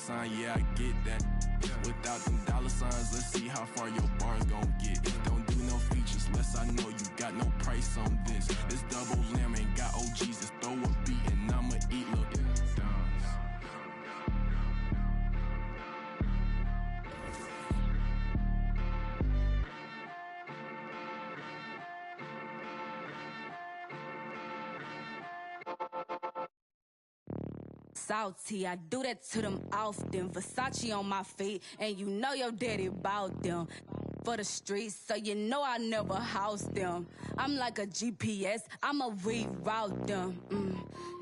sign, yeah, I get that. Without them dollar signs, let's see how far your bars gon' get. Don't do no features unless I know you got no price on this. This double lamb ain't got OGs, just throw a beat and I'ma eat, look. Salty, I do that to them often. Versace on my feet, and you know your daddy bout them. For the streets, so you know I never house them. I'm like a GPS, I'ma reroute them.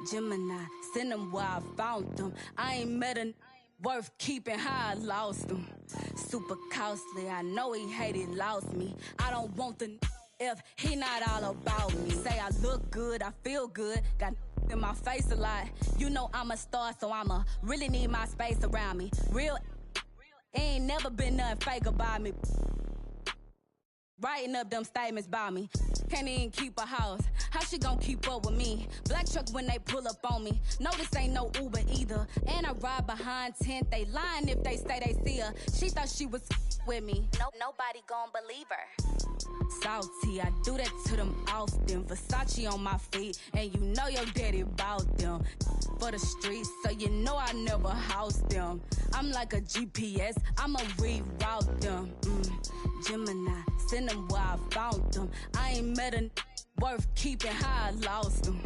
Gemini, send them where I found them. I ain't met a worth keeping how I lost them. Super costly, I know he hated, lost me. I don't want the if he not all about me. Say I look good, I feel good, got in my face a lot. You know I'm a star, so I'ma really need my space around me. Real ain't never been nothing fake about me. Writing up them statements about me. Can't even keep a house. How she gon' keep up with me? Black truck when they pull up on me. No, this ain't no Uber either. And I ride behind tent. They lying if they say they see her. She thought she was with me. Nobody gon' believe her. Salty, I do that to them often. Versace on my feet, and you know your daddy bout them. For the streets, so you know I never house them. I'm like a GPS, I'ma reroute them. Gemini, send them where I found them. I ain't met a worth keeping how I lost them.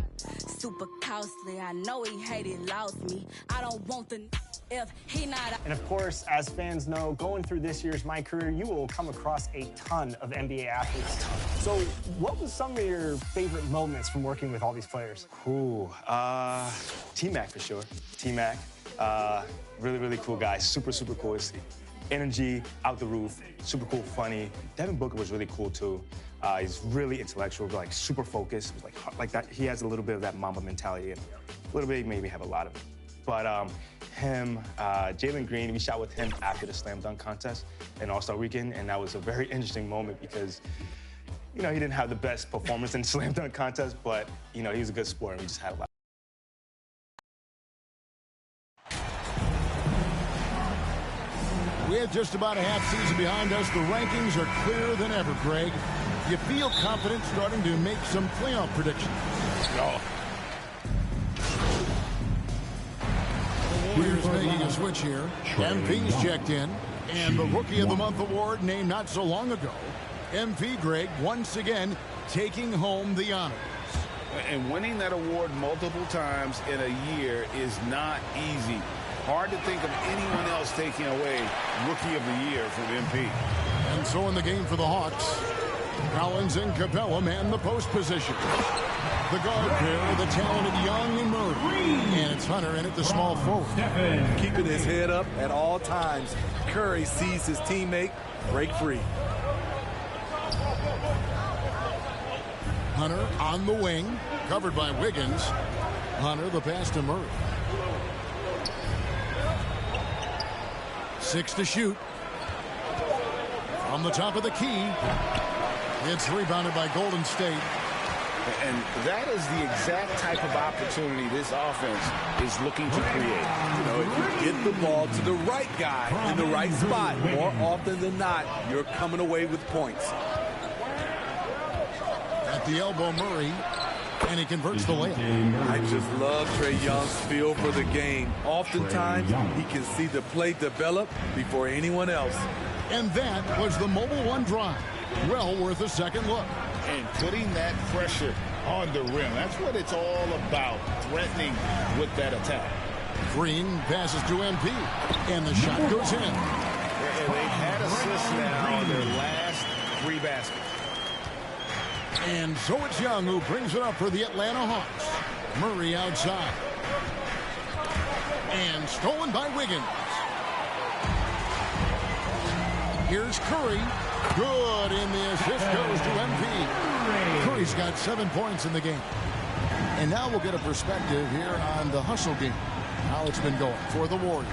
Super costly, I know he hated, lost me. I don't want the if he not. And of course, as fans know, going through this year's MyCareer, you will come across a ton of NBA athletes. So what was some of your favorite moments from working with all these players? Ooh, T-Mac for sure. T-Mac, really, really cool guy. Super, super cool. His energy out the roof, super cool, funny. Devin Booker was really cool too. He's really intellectual, like super focused, like that. He has a little bit of that Mamba mentality, and a little bit, maybe have a lot of it. But him, Jalen Green, we shot with him after the slam dunk contest in All-Star Weekend, and that was a very interesting moment because, you know, he didn't have the best performance in the slam dunk contest, but, you know, he was a good sport, and we just had a lot. With just about a half season behind us, the rankings are clearer than ever, Greg. You feel confident starting to make some playoff predictions? No. The Warriors making a switch here. MP's checked in. And the Rookie of the Month award named not so long ago. MP Greg once again taking home the honors. And winning that award multiple times in a year is not easy. Hard to think of anyone else taking away Rookie of the Year from MP. And so in the game for the Hawks, Collins and Capella man the post position. The guard pair, the talented Young and Murray. And it's Hunter in at the small forward. Keeping his head up at all times. Curry sees his teammate break free. Hunter on the wing, covered by Wiggins. Hunter the pass to Murray. 6 to shoot. From the top of the key. It's rebounded by Golden State. And that is the exact type of opportunity this offense is looking to create. You know, if you get the ball to the right guy in the right spot, more often than not, you're coming away with points. At the elbow, Murray. And he converts the layup. I just love Trae Young's feel for the game. Oftentimes, he can see the play develop before anyone else. And that was the Mobile One drive. Well worth a second look. And putting that pressure on the rim. That's what it's all about, threatening with that attack. Green passes to MP. And the shot goes in. And they've had assists now on their last 3 baskets. And so it's Young who brings it up for the Atlanta Hawks. Murray outside. And stolen by Wiggins. Here's Curry. Good, and the assist goes to MP. Curry's got 7 points in the game. And now we'll get a perspective here on the hustle game. How it's been going for the Warriors.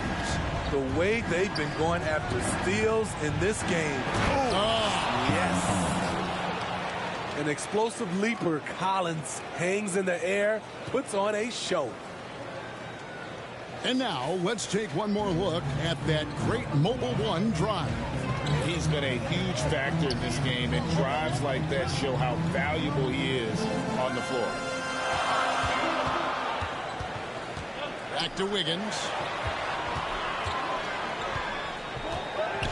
The way they've been going after steals in this game. Yes. An explosive leaper, Collins, hangs in the air, puts on a show. And now let's take one more look at that great Mobile One drive. He's been a huge factor in this game, and drives like that show how valuable he is on the floor. Back to Wiggins.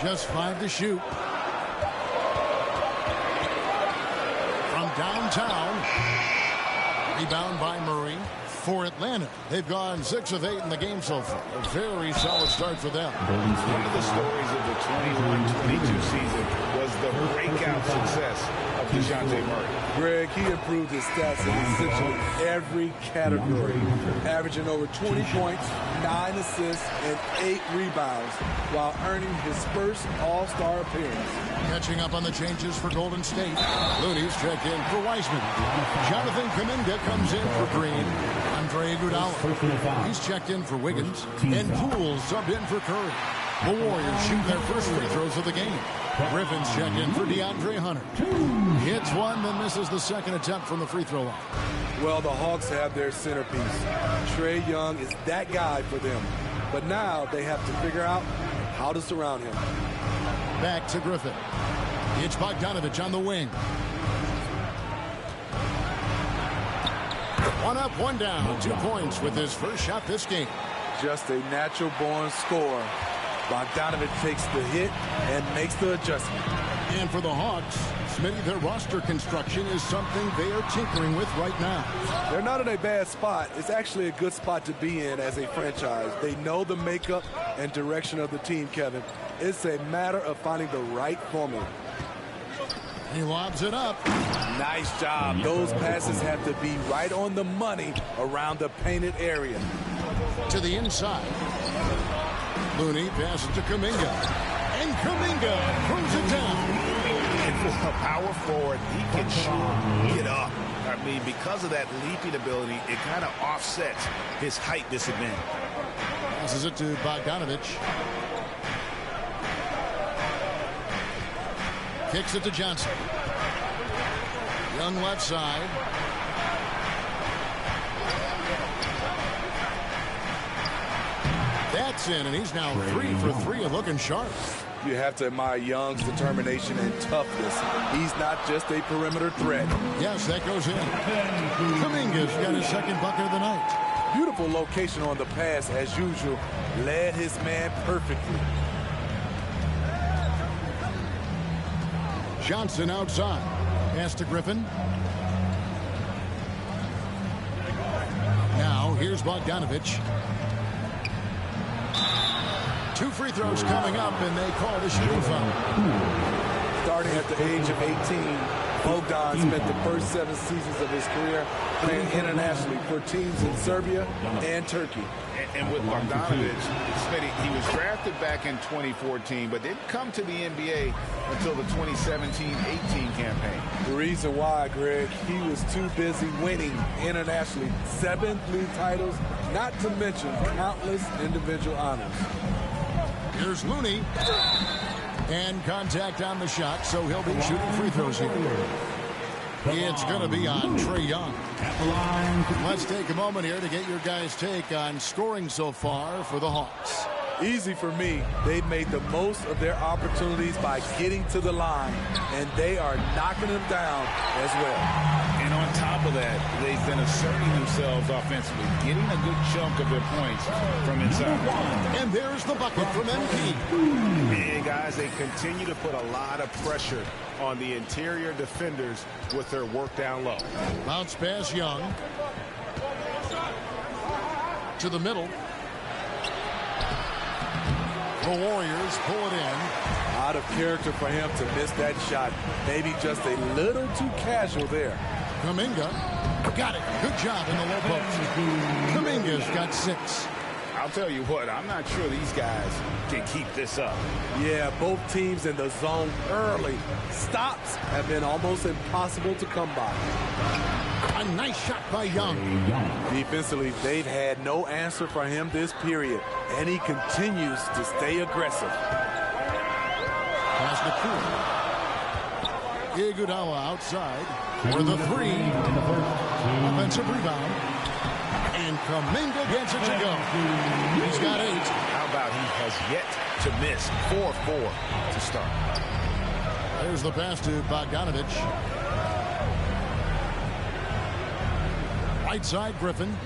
Just 5 to shoot. From downtown. Rebound by Murray. For Atlanta, they've gone 6 of 8 in the game so far. A very solid start for them. One of the stories of the 21-22 season was the breakout success of DeJounte Murray. Greg, he improved his stats in essentially every category, averaging over 20 points, 9 assists, and 8 rebounds, while earning his first All-Star appearance. Catching up on the changes for Golden State. Looney's checked in for Wiseman. Jonathan Kuminga comes in for Green. Andre Iguodala. He's checked in for Wiggins. And Poole subbed in for Curry. The Warriors shoot their first free throws of the game. Griffin's checked in for DeAndre Hunter. Hits one, then misses the second attempt from the free throw line. Well, the Hawks have their centerpiece. Trae Young is that guy for them. But now they have to figure out how to surround him. Back to Griffin. It's Bogdanovich on the wing. One up, one down. 2 points with his first shot this game. Just a natural-born scorer. Bogdanovich takes the hit and makes the adjustment. And for the Hawks, Smitty, their roster construction is something they are tinkering with right now. They're not in a bad spot. It's actually a good spot to be in as a franchise. They know the makeup and direction of the team, Kevin. It's a matter of finding the right formula. He lobs it up. Nice job. Those passes have to be right on the money around the painted area. To the inside. Looney passes to Kuminga. And Kuminga throws it down. A power forward, he can sure get up. I mean, because of that leaping ability, it kind of offsets his height disadvantage. Passes it to Bogdanovich. Kicks it to Johnson. Young left side. That's in, and he's now 3 for 3 and looking sharp. You have to admire Young's determination and toughness. He's not just a perimeter threat. Yes, that goes in. Kuminga's got his second bucket of the night. Beautiful location on the pass, as usual. Led his man perfectly. Johnson outside. Pass to Griffin. Now, here's Bogdanovich. 2 free throws coming up, and they call the shooting foul. Starting at the age of 18, Bogdan spent the first 7 seasons of his career playing internationally for teams in Serbia and Turkey. And with Bogdanovich, Smitty, he was drafted back in 2014, but didn't come to the NBA until the 2017-18 campaign. The reason why, Greg, he was too busy winning internationally. 7 league titles, not to mention countless individual honors. Here's Looney. And contact on the shot, so he'll be shooting free throws here. It's going to be on Trae Young. Let's take a moment here to get your guys' take on scoring so far for the Hawks. Easy for me. They've made the most of their opportunities by getting to the line, and they are knocking them down as well. And on top of that, they've been asserting themselves offensively, getting a good chunk of their points from inside. And there's the bucket from MP. And guys, they continue to put a lot of pressure on the interior defenders with their work down low. Bounce pass Young. To the middle. The Warriors pull it in. Out of character for him to miss that shot. Maybe just a little too casual there. Kuminga got it. Good job in the low post. Kuminga's got 6. I'll tell you what, I'm not sure these guys can keep this up. Yeah, both teams in the zone early. Stops have been almost impossible to come by. A nice shot by Young. Defensively, they've had no answer for him this period, and he continues to stay aggressive. Pass to Poole. Iguodala outside for the 3. Offensive rebound. And Kuminga gets it to go. He's got 8. How about he has yet to miss 4-4 to start. There's the pass to Bogdanovich. Right side, Griffin.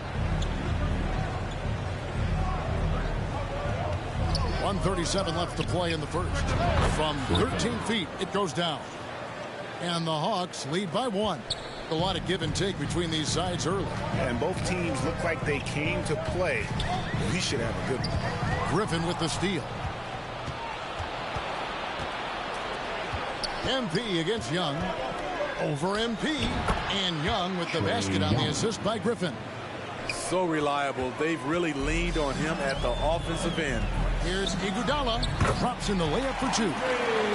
1:37 left to play in the first. From 13 feet, it goes down. And the Hawks lead by 1. A lot of give and take between these sides early. And both teams look like they came to play. We should have a good one. Griffin with the steal. MP against Young. Over MP. And Young with the basket on the assist by Griffin. So reliable. They've really leaned on him at the offensive end. Here's Iguodala. Drops in the layup for 2.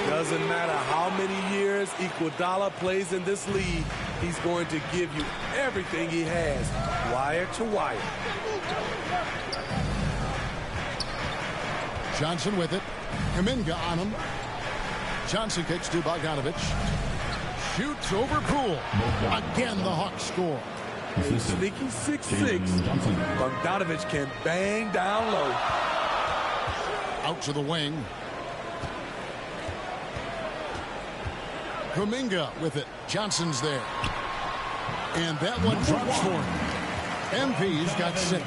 Doesn't matter how many years Iguodala plays in this league, he's going to give you everything he has, wire to wire. Johnson with it. Kuminga on him. Johnson kicks to Bogdanovich. Shoots over Poole. Again, the Hawks score. A sneaky 6'6". Bogdanovich can bang down low. Out to the wing. Kuminga with it. Johnson's there. And that one drops for him. MP's got 6.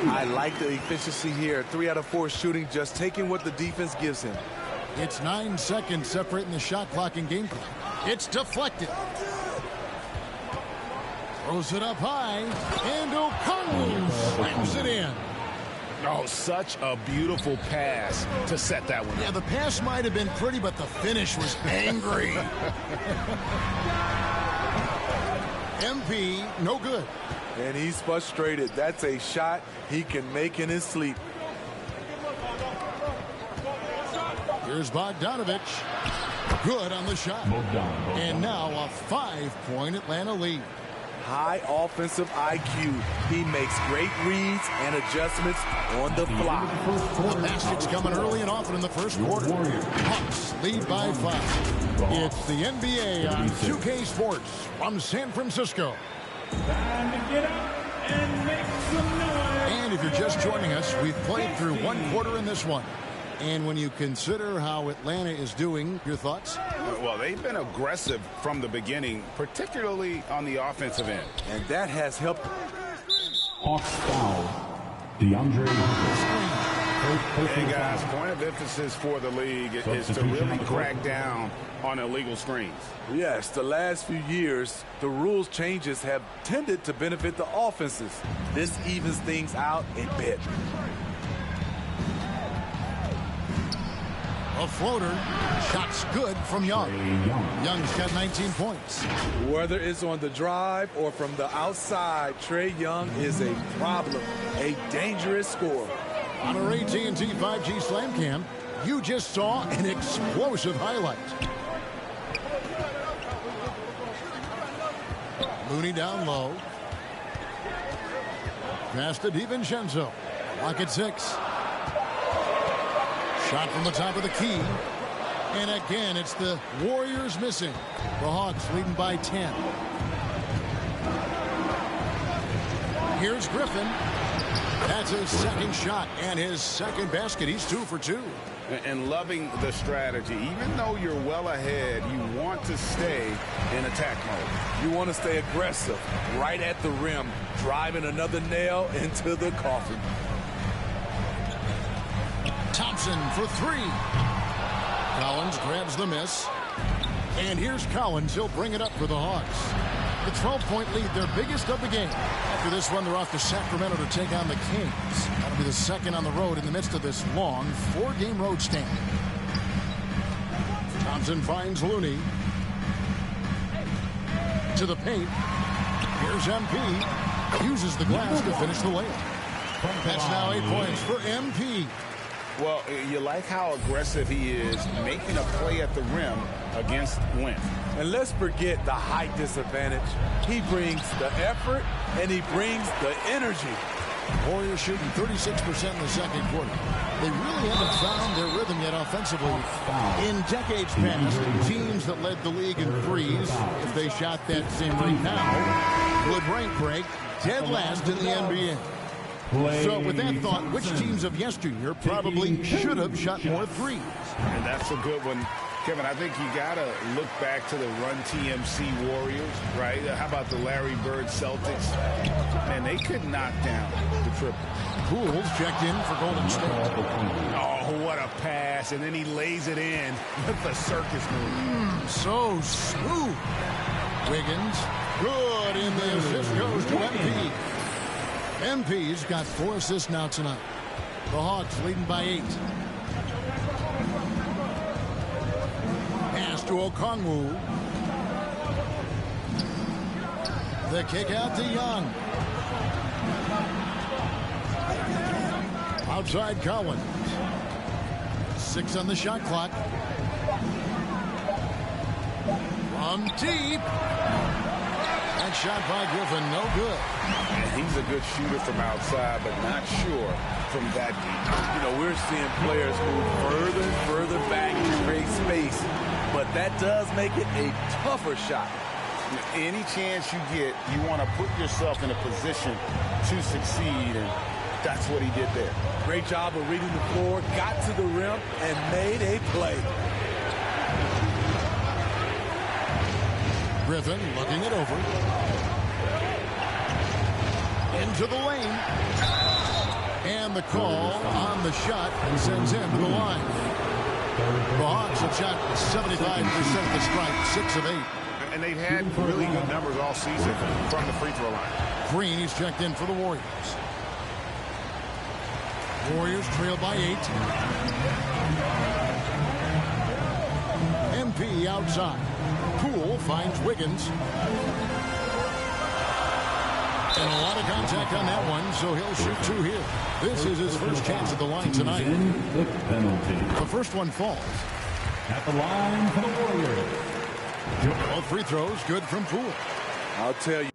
I like the efficiency here. 3 out of 4 shooting, just taking what the defense gives him. It's 9 seconds separating the shot clock and game clock. It's deflected. Throws it up high. And O'Connell slams it in. Oh, such a beautiful pass to set that one up. Yeah, the pass might have been pretty, but the finish was angry. MP, no good. And he's frustrated. That's a shot he can make in his sleep. Here's Bogdanovich. Good on the shot. And now a 5-point Atlanta lead. High offensive IQ. He makes great reads and adjustments on the fly. The basket's coming early and often in the first quarter. Hawks lead by 5. It's the NBA on 2K Sports from San Francisco. Time to get up and make some noise. And if you're just joining us, we've played through 1 quarter in this one. And when you consider how Atlanta is doing, your thoughts? Well, they've been aggressive from the beginning, particularly on the offensive end. And that has helped. Hawks foul. DeAndre. Hey, guys, point of emphasis for the league is to really crack down on illegal screens. Yes, the last few years, the rules changes have tended to benefit the offenses. This evens things out a bit. A floater. Shot's good from Young. Young's got 19 points. Whether it's on the drive or from the outside, Trae Young is a problem, a dangerous scorer. On our AT&T 5G Slam Cam, you just saw an explosive highlight. Looney down low. Pass to DiVincenzo. Lock at 6. Shot from the top of the key. And again, it's the Warriors missing. The Hawks leading by 10. Here's Griffin. That's his second shot and his second basket. He's 2 for 2. And loving the strategy. Even though you're well ahead, you want to stay in attack mode. You want to stay aggressive, right at the rim, driving another nail into the coffin. Thompson for 3. Collins grabs the miss. And here's Collins. He'll bring it up for the Hawks. The 12-point lead, their biggest of the game. After this one, they're off to Sacramento to take on the Kings. That'll be the second on the road in the midst of this long 4-game road stand. Thompson finds Looney. To the paint. Here's MP. Uses the glass to finish the layup. That's now 8 points for MP. Well, you like how aggressive he is making a play at the rim against length. And let's forget the height disadvantage. He brings the effort and he brings the energy. Warriors shooting 36% in the second quarter. They really haven't found their rhythm yet offensively. In decades past, teams that led the league in threes, if they shot that same rate now, would rank break dead last in the NBA. So with that thought, which teams of yesteryear probably should have shot more threes? And that's a good one. Kevin, I think you got to look back to the Run TMC Warriors, right? How about the Larry Bird Celtics? Man, they could knock down the triple. Pools checked in for Golden State. Oh, what a pass. And then he lays it in with the circus move. So smooth. Wiggins, good, and the assist goes to MP. MP's got 4 assists now tonight. The Hawks leading by 8. Pass to Okongwu. The kick out to Young. Outside Collins. 6 on the shot clock. From deep. That shot by Griffin, no good. And he's a good shooter from outside, but not sure from that deep. You know, we're seeing players move further and further back to create space, but that does make it a tougher shot. Any chance you get, you want to put yourself in a position to succeed, and that's what he did there. Great job of reading the floor, got to the rim, and made a play. Griffin looking it over. Into the lane. And the call on the shot and sends him to the line. The Hawks have shot 75% of the strike, 6 of 8. And they've had really good numbers all season from the free throw line. Green is checked in for the Warriors. Warriors trail by 8. MP outside. Poole finds Wiggins. And a lot of contact on that one, so he'll shoot 2 here. This is his first chance at the line tonight. The penalty. The first one falls. At the line for the Warriors. Both free throws good from Poole. I'll tell you.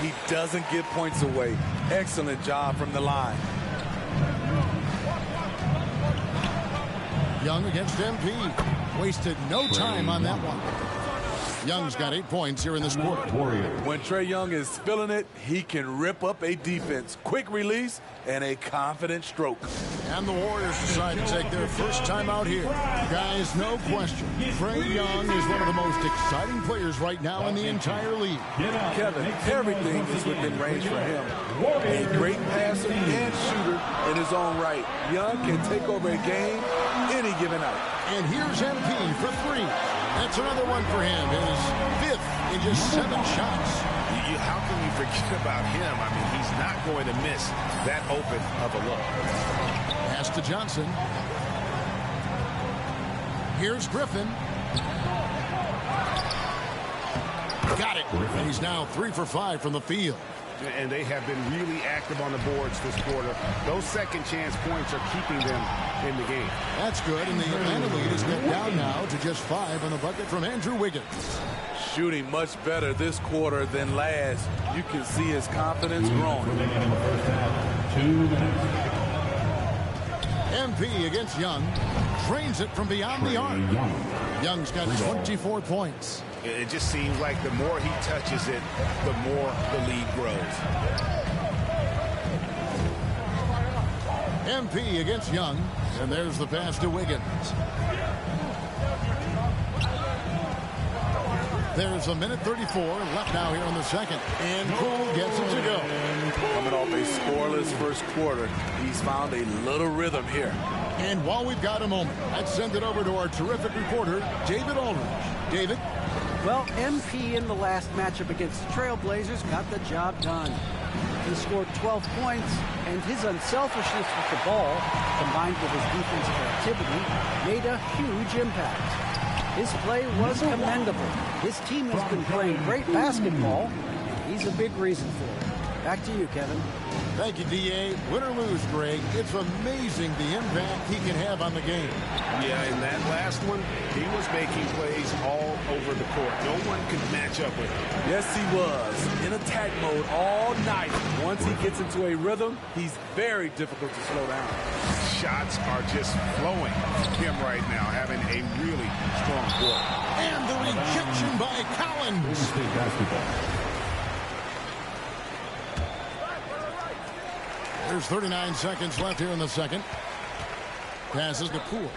He doesn't give points away. Excellent job from the line. Young against MP. Wasted no time on that one. Young's got 8 points here in this quarter. When Trae Young is feeling it, he can rip up a defense. Quick release and a confident stroke. And the Warriors decide to take their first time out here. Guys, no question, Trae Young is one of the most exciting players right now in the entire league. Kevin, everything is within range for him. A great passer and shooter in his own right. Young can take over a game any given night. And here's MP for 3. That's another one for him. His 5th in just 7 shots. How can you forget about him? I mean, he's not going to miss that open of a look. Pass to Johnson. Here's Griffin. Got it. And he's now 3 for 5 from the field. And they have been really active on the boards this quarter. Those second chance points are keeping them in the game. That's good, and the Atlanta lead is cut down now to just 5 on the bucket from Andrew Wiggins. Shooting much better this quarter than last. You can see his confidence growing. MP MP against Young. Drains it from beyond the arc. Young's got 24 points. It just seems like the more he touches it, the more the lead grows. MP against Young. And there's the pass to Wiggins. There's a minute 34 left now here in the second. And Poole gets it to go. Coming off a scoreless first quarter, he's found a little rhythm here. And while we've got a moment, let's send it over to our terrific reporter, David Aldridge. David? Well, MP in the last matchup against the Trailblazers got the job done. He scored 12 points, and his unselfishness with the ball, combined with his defensive activity, made a huge impact. His play was commendable. His team has been playing great basketball, and he's a big reason for it. Back to you, Kevin. Thank you, D.A. Win or lose, Greg, it's amazing the impact he can have on the game. Yeah, in that last one, he was making plays all over the court. No one could match up with him. Yes, he was. In attack mode all night. Once he gets into a rhythm, he's very difficult to slow down. Shots are just flowing him right now, having a really strong quarter. And the rejection by Collins. State basketball. There's 39 seconds left here in the second. Passes to Poole.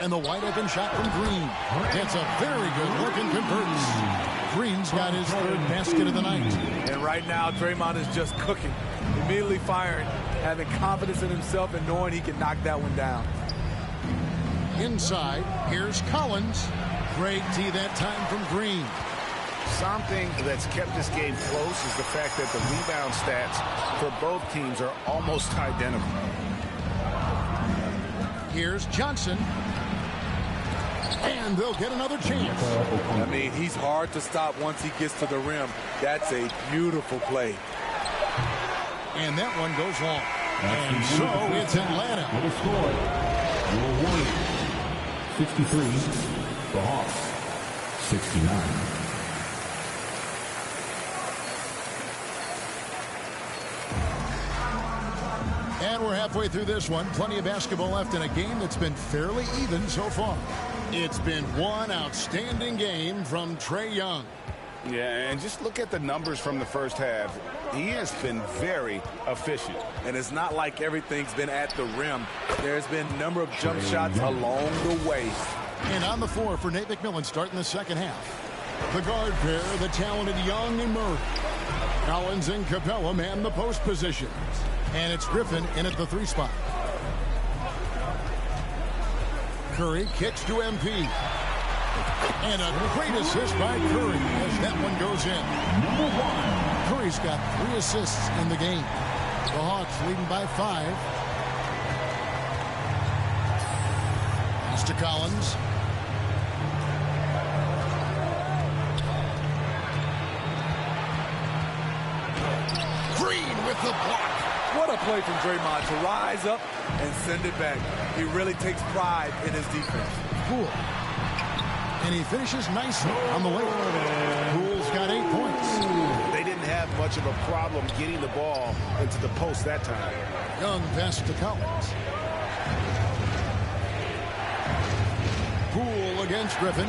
And the wide open shot from Green. Gets a very good look and converts. Green's got his third basket of the night. And right now, Draymond is just cooking. Immediately firing, having confidence in himself and knowing he can knock that one down. Inside, here's Collins. Great tee that time from Green. Something that's kept this game close is the fact that the rebound stats for both teams are almost identical. Here's Johnson. And they'll get another chance. I mean, he's hard to stop once he gets to the rim. That's a beautiful play. And that one goes long. And so it's Atlanta. With a score, your Warriors 63, the Hawks 69. And we're halfway through this one. Plenty of basketball left in a game that's been fairly even so far. It's been one outstanding game from Trae Young. Yeah, and just look at the numbers from the first half. He has been very efficient. And it's not like everything's been at the rim. There's been a number of jump shots along the way. And on the floor for Nate McMillan starting the second half. The guard pair, the talented Young and Murray. Collins and Capella man the post positions. And it's Griffin in at the 3 spot. Curry kicks to MP. And a great assist by Curry as that one goes in. Curry's got 3 assists in the game. The Hawks leading by 5. Pass to Collins. Green with the block. What a play from Draymond to rise up and send it back. He really takes pride in his defense. Poole. And he finishes nicely on the way. Poole's got 8 points. They didn't have much of a problem getting the ball into the post that time. Young pass to Collins. Poole against Griffin.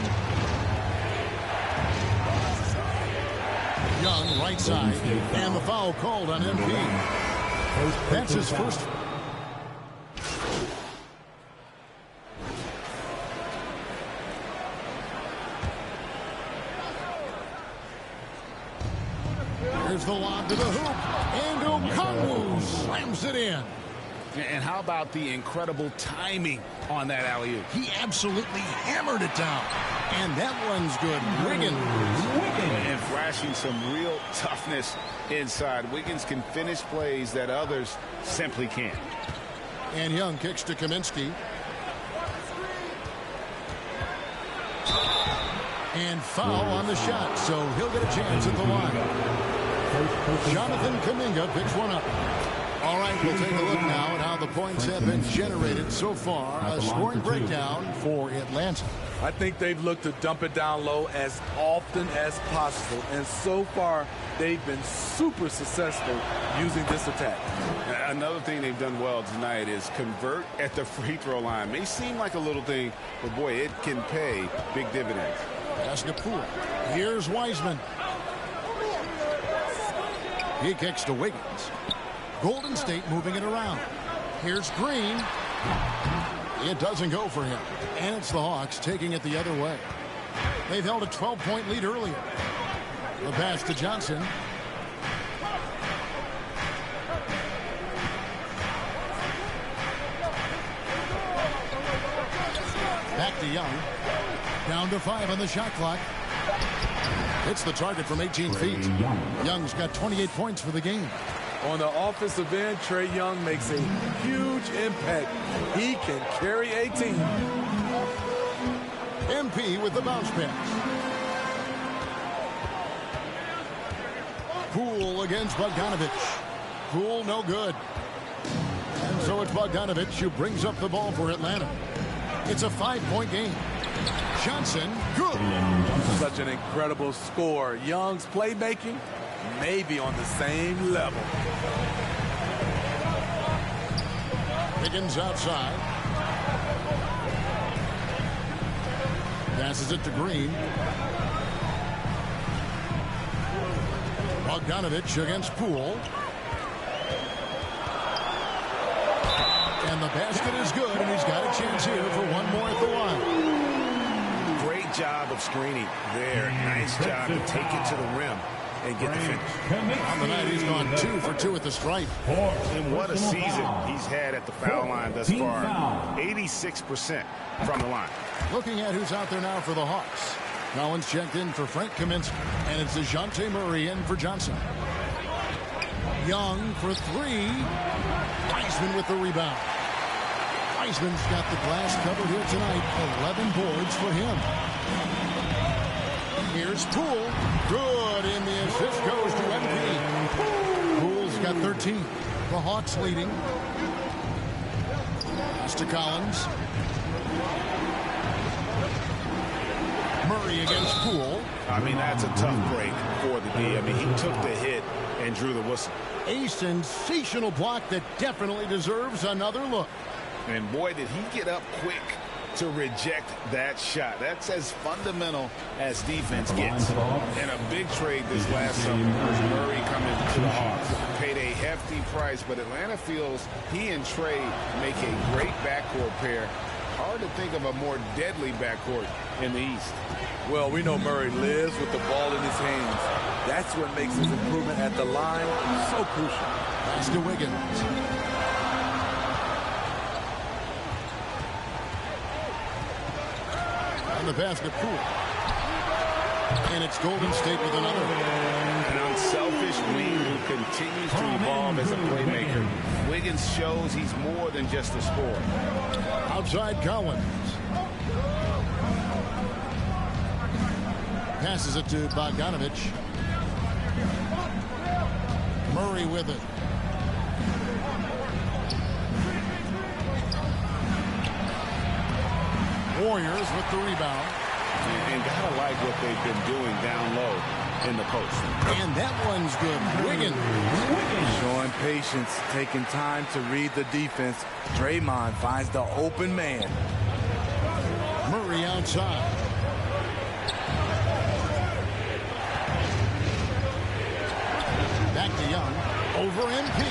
Young right side. And the foul called on MP. That's his first. Here's the lob to the hoop. And Okongwu slams it in. And how about the incredible timing on that alley-oop? He absolutely hammered it down. And that one's good. Wiggins. And flashing some real toughness inside. Wiggins can finish plays that others simply can't. And Young kicks to Kaminsky. And foul on the shot, so he'll get a chance at the line. Jonathan Kuminga picks one up. All right, we'll take a look now at how the points have been generated so far. A scoring breakdown for Atlanta. I think they've looked to dump it down low as often as possible. And so far, they've been super successful using this attack. Another thing they've done well tonight is convert at the free throw line. May seem like a little thing, but boy, it can pay big dividends. That's Kapoor. Here's Wiseman. He kicks to Wiggins. Golden State moving it around. Here's Green. It doesn't go for him. And it's the Hawks taking it the other way. They've held a 12-point lead earlier. The pass to Johnson. Back to Young. Down to 5 on the shot clock. Hits the target from 18 feet. Young's got 28 points for the game. On the offensive end, Trae Young makes a huge impact. He can carry a team. MP with the bounce pass. Poole against Bogdanovich. Poole no good. And so it's Bogdanovich who brings up the ball for Atlanta. It's a 5-point game. Johnson, good. Such an incredible score. Young's playmaking may be on the same level. Wiggins outside. Passes it to Green. Bogdanovich against Poole. And the basket is good, and he's got a chance here for one more at the line. Great job of screening there. Nice job to take it to the rim and get the finish. On the night, he's gone 2 for 2 at the stripe. And what a season he's had at the foul line thus far. 86% from the line. Looking at who's out there now for the Hawks. Collins checked in for Frank Kaminsky, and it's DeJounte Murray in for Johnson. Young for 3. Wiseman with the rebound. Wiseman's got the glass covered here tonight. 11 boards for him. Here's Poole. Good, and the assist goes to MP. Poole's got 13. The Hawks leading. Pass to Collins. Murray against Poole. I mean, that's a tough break for the D. I mean, he took the hit and drew the whistle. A sensational block that definitely deserves another look. And boy, did he get up quick to reject that shot. That's as fundamental as defense gets. And a big trade this last summer was Murray coming to the Hawks. Paid a hefty price, but Atlanta feels he and Trae make a great backcourt pair. Hard to think of a more deadly backcourt in the East. Well, we know Murray lives with the ball in his hands. That's what makes his improvement at the line so crucial. Pass to Wiggins. On the basket, Poole. And it's Golden State with another. An unselfish wing who continues to evolve as a playmaker. Wiggins shows he's more than just a scorer. Outside Collins. Passes it to Bogdanovich. Murray with it. Warriors with the rebound. And gotta like what they've been doing down low in the post. And that one's good. Wiggins. Showing patience, taking time to read the defense. Draymond finds the open man. Murray outside. Back to Young. Over MP.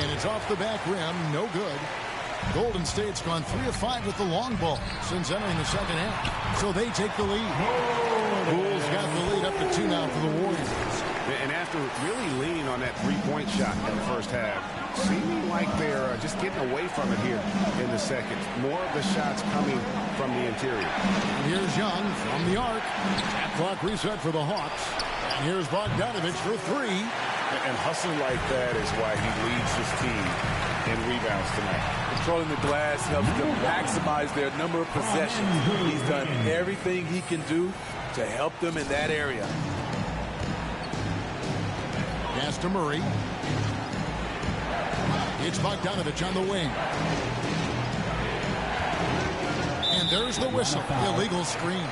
And it's off the back rim. No good. Golden State's gone 3 of 5 with the long ball since entering the second half. So they take the lead. Bulls got the lead up to 2 now for the Warriors. And after really leaning on that three-point shot in the first half, seeming like they're just getting away from it here in the second. More of the shots coming from the interior. And here's Young from the arc. Shot clock reset for the Hawks. And here's Bogdanovich for 3. And hustling like that is why he leads his team in rebounds tonight. Controlling the glass helps them maximize their number of possessions. He's done everything he can do to help them in that area. Pass to Murray. It's Bogdanovich on the wing. And there's the whistle. Illegal screen.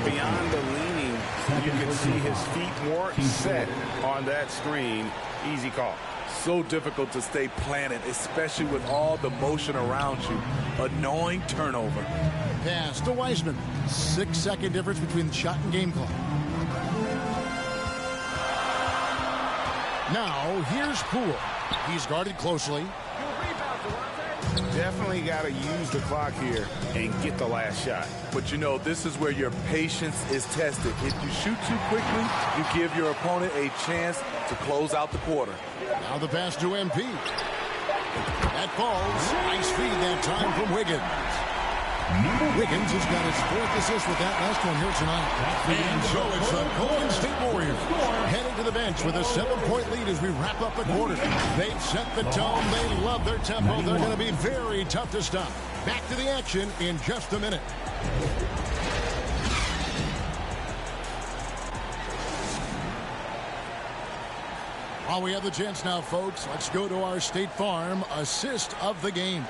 Beyond the leaning, you can see his feet more set on that screen. Easy call. So difficult to stay planted, especially with all the motion around you. Annoying turnover. Pass to Wiseman. 6-second difference between the shot and game clock. Now, here's Poole. He's guarded closely. Definitely got to use the clock here and get the last shot. But, you know, this is where your patience is tested. If you shoot too quickly, you give your opponent a chance to close out the quarter. Now the pass to MP. That falls. Nice feed that time from Wiggins. Wiggins has got his 4th assist with that last one here tonight. And so it's the Golden State Warriors heading to the bench with a 7-point lead as we wrap up the quarter. They've set the tone. They love their tempo. They're going to be very tough to stop. Back to the action in just a minute. While we have the chance now, folks, let's go to our State Farm assist of the game.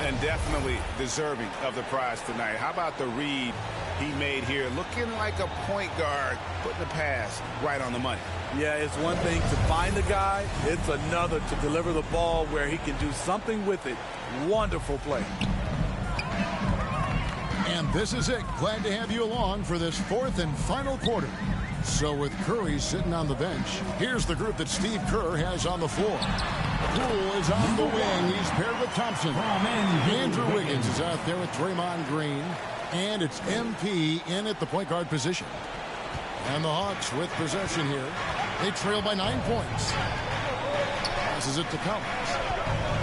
And definitely deserving of the prize tonight. How about the read he made here? Looking like a point guard, putting the pass right on the money. Yeah, it's one thing to find the guy. It's another to deliver the ball where he can do something with it. Wonderful play. And this is it. Glad to have you along for this 4th and final quarter. So with Curry sitting on the bench, here's the group that Steve Kerr has on the floor. Poole is on the wing. He's paired with Thompson. Andrew Wiggins is out there with Draymond Green. And it's MP in at the point guard position. And the Hawks with possession here. They trail by 9 points. Passes it to Collins.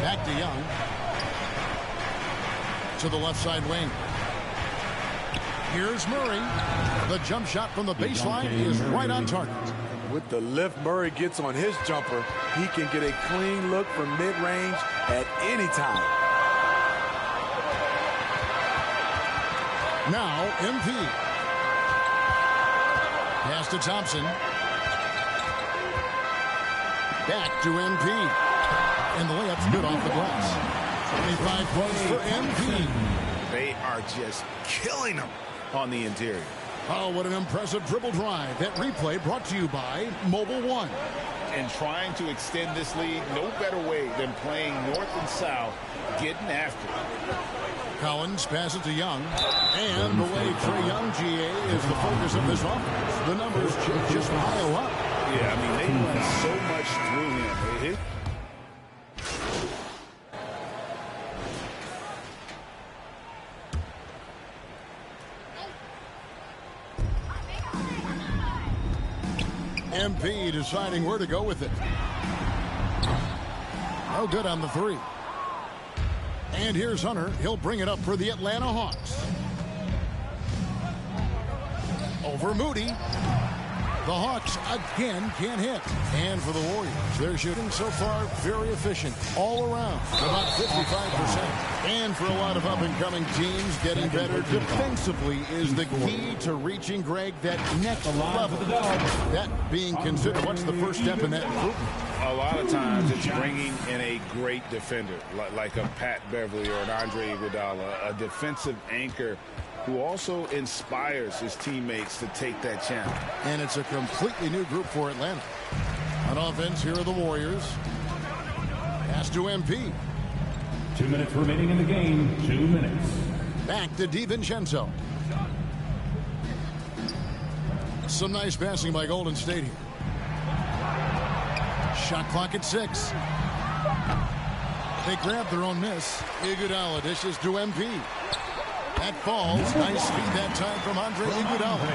Back to Young. To the left side wing. Here's Murray. The jump shot from the baseline is right on target. With the lift Murray gets on his jumper, he can get a clean look from mid-range at any time. Now, MP. Pass to Thompson. Back to MP. And the layup's good off the glass. 25 points for MP. They are just killing them on the interior. Oh, what an impressive dribble drive. That replay brought to you by Mobile One. And trying to extend this lead, no better way than playing north and south, getting after it. Collins passes to Young. And the way Trae Young, GA, is the focus of this offense. The numbers just pile up. Yeah, I mean, they run so much through him. MP deciding where to go with it. No good on the 3. And here's Hunter. He'll bring it up for the Atlanta Hawks. Over Moody. The Hawks again can't hit. And for the Warriors, they're shooting so far very efficient all around, about 55%. And for a lot of up-and-coming teams, getting better defensively is the key to reaching, Greg, that next level. That being considered, what's the first step in that improvement? A lot of times it's bringing in a great defender, like a Pat Beverly or an Andre Iguodala, a defensive anchor who also inspires his teammates to take that challenge. And it's a completely new group for Atlanta. On offense, here are the Warriors. Pass to MP. 2 minutes remaining in the game. 2 minutes. Back to DiVincenzo. Some nice passing by Golden State here. Shot clock at 6. They grab their own miss. Iguodala dishes to MP. That falls. Nice feed that time from Andre Iguodala.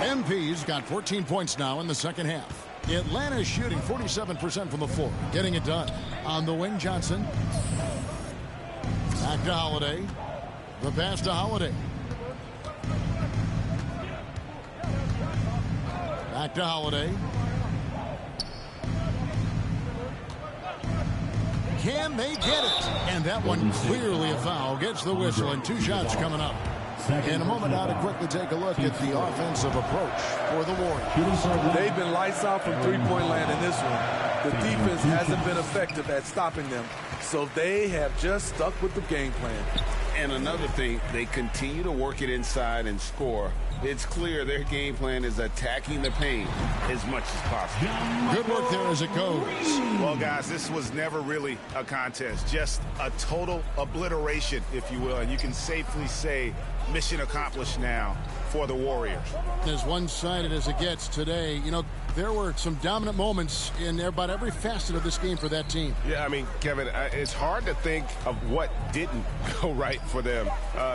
MP's got 14 points now in the second half. Atlanta's shooting 47% from the floor. Getting it done. On the wing, Johnson. Back to Holiday. The pass to Holiday. Back to Holiday. Can they get it? And that one clearly a foul. Gets the whistle and 2 shots coming up. In a moment now to quickly take a look at the offensive approach for the Warriors. They've been lights out from three-point land in this one. The defense hasn't been effective at stopping them, so they have just stuck with the game plan. And another thing, they continue to work it inside and score. It's clear their game plan is attacking the paint as much as possible. Good work there as it goes. Well, guys, this was never really a contest, just a total obliteration, if you will. And you can safely say mission accomplished now for the Warriors. As one-sided as it gets today, you know, there were some dominant moments in about every facet of this game for that team. Yeah, I mean, Kevin, it's hard to think of what didn't go right for them.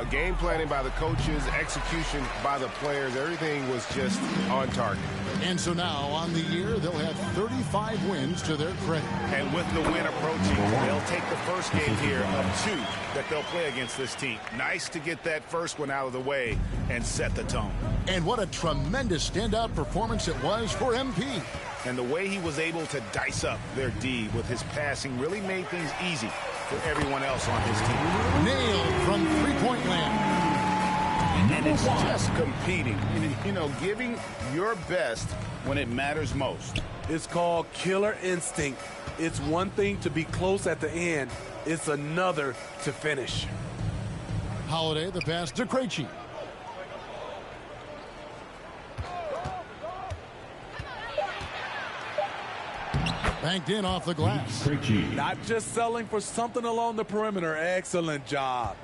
Game planning by the coaches, execution by the players, everything was just on target. And so now, on the year, they'll have 35 wins to their credit. And with the win approaching, they'll take the first game here of 2 that they'll play against this team. Nice to get that first one out of the way and set the tone. And what a tremendous standout performance it was for MP. And the way he was able to dice up their D with his passing really made things easy for everyone else on his team. Nailed from three-point land. And it's just competing, you know, giving your best when it matters most. It's called killer instinct. It's one thing to be close at the end. It's another to finish. Holiday, the pass to Krejci. Banked in off the glass. Not just selling for something along the perimeter. Excellent job.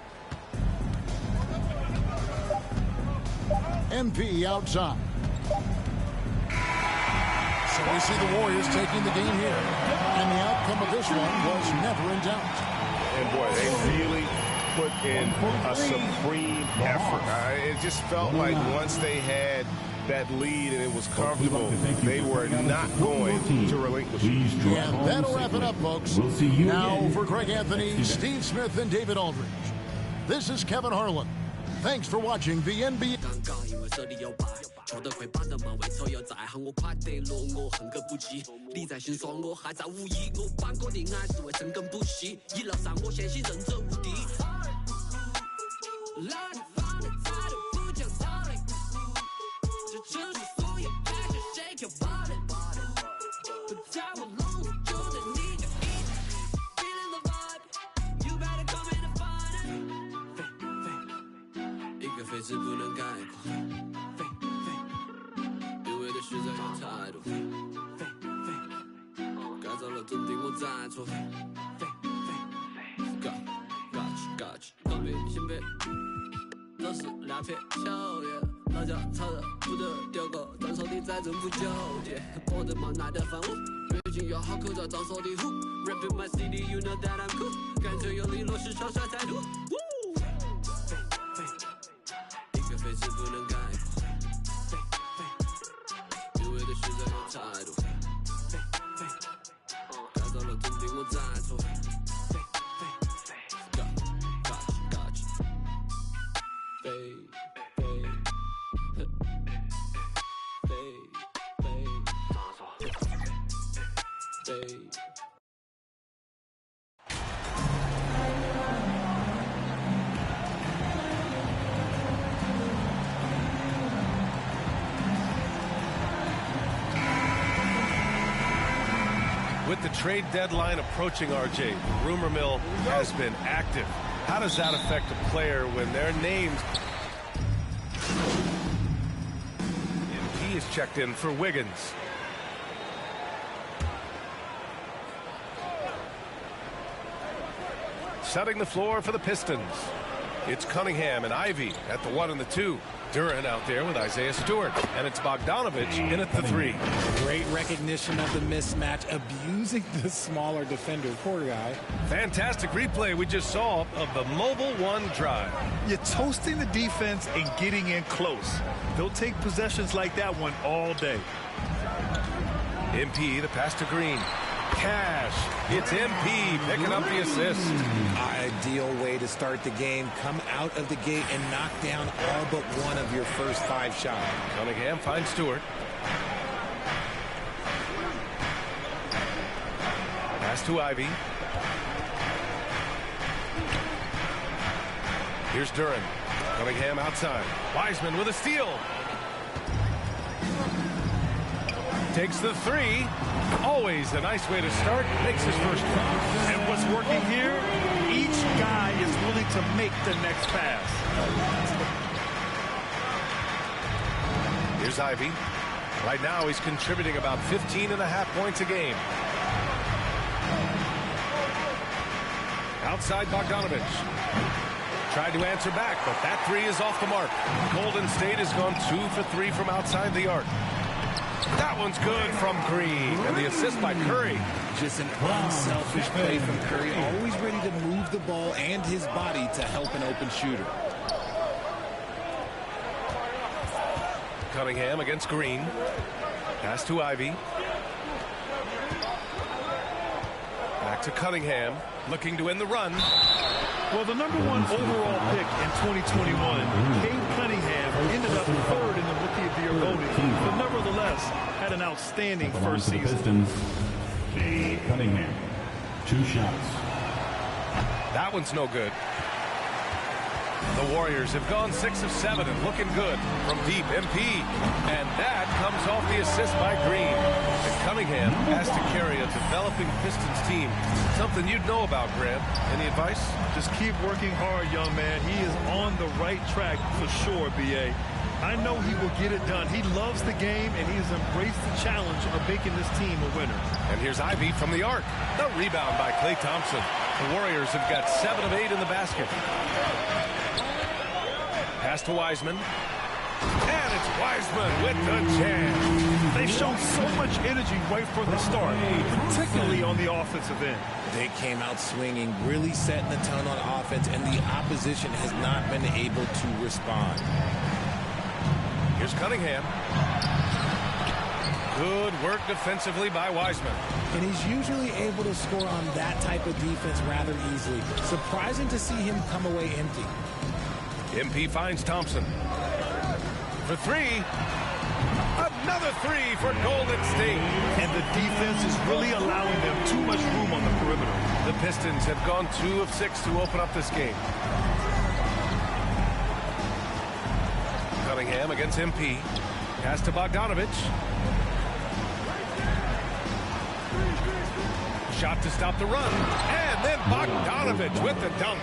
MP outside. So we see the Warriors taking the game here. And the outcome of this one was never in doubt. And boy, they really put in a supreme effort. It just felt like once they had that lead and it was comfortable, they were not going to relinquish it. And that'll wrap it up, folks. We'll see you now again for Greg Anthony, next Steve Smith, and David Aldridge. This is Kevin Harlan. Thanks for watching the NBA. 球队會把得問為所有在行我快地落我很個不及你在心說我還在無意我把個的愛是為深耕不息一路上我相信人者無敵讓你放的態度不講道理這城市所有 passion shake your body 不在我籠子就在你就 eat feeling the vibe you better come in and find it 一個非是不能概括实在有態度，改造了真定我再錯，Got，東北新北都是兩片秋葉，老腳操的不得丟狗，張手的再真不糾結，我的貓奶的飯屋，最近要好口罩張手的虎 ，Rapping my city you know that I'm cool，感覺有利落是超帥態度，一個非是不能概括。實在有態度，改造了真定我再錯，Got，飛。With the trade deadline approaching, RJ, the rumor mill has been active. How does that affect a player when their names... And he is checked in for Wiggins. Setting the floor for the Pistons. It's Cunningham and Ivy at the 1 and the 2. Duran out there with Isaiah Stewart. And it's Bogdanovich in at the 3. Great recognition of the mismatch, abusing the smaller defender. Poor guy. Fantastic replay we just saw of the mobile 1 drive. You're toasting the defense and getting in close. They'll take possessions like that one all day. MP, the pass to Green. Cash. It's MP picking up the assist. Ideal way to start the game. Come out of the gate and knock down all but one of your first 5 shots. Cunningham finds Stewart. Pass to Ivy. Here's Duran. Cunningham outside. Wiseman with a steal. Takes the 3. Always a nice way to start. Makes his first foul. And what's working here, each guy is willing to make the next pass. Here's Ivy. Right now, he's contributing about 15.5 points a game. Outside Bogdanovich. Tried to answer back, but that three is off the mark. Golden State has gone 2 for 3 from outside the arc. That one's good from Green, and the assist by Curry. Just an unselfish play from Curry, always ready to move the ball and his body to help an open shooter. Cunningham against Green. Pass to Ivy. Back to Cunningham, looking to end the run. Well, the #1 overall pick in 2021, Cade Cunningham, ended up 3rd in the Rookie of the Year voting, but nevertheless had an outstanding first season. Pistons, Cade Cunningham, 2 shots. That one's no good. The Warriors have gone 6 of 7 and looking good from deep. MP, and that comes off the assist by Green. And Cunningham has to carry a developing Pistons team. Something you'd know about, Grant. Any advice? Just keep working hard, young man. He is on the right track for sure, BA. I know he will get it done. He loves the game, and he has embraced the challenge of making this team a winner. And here's Ivy from the arc. The rebound by Klay Thompson. The Warriors have got 7 of 8 in the basket. Pass to Wiseman. And it's Wiseman with the jam. They showed so much energy right from the start, particularly on the offensive end. They came out swinging, really setting the tone on offense, and the opposition has not been able to respond. Here's Cunningham. Good work defensively by Wiseman. And he's usually able to score on that type of defense rather easily. Surprising to see him come away empty. MP finds Thompson. For 3. Another 3 for Golden State. And the defense is really allowing them too much room on the perimeter. The Pistons have gone 2 of 6 to open up this game. Cunningham against MP. Pass to Bogdanovich. Shot to stop the run. And then Bogdanovich with the dunk.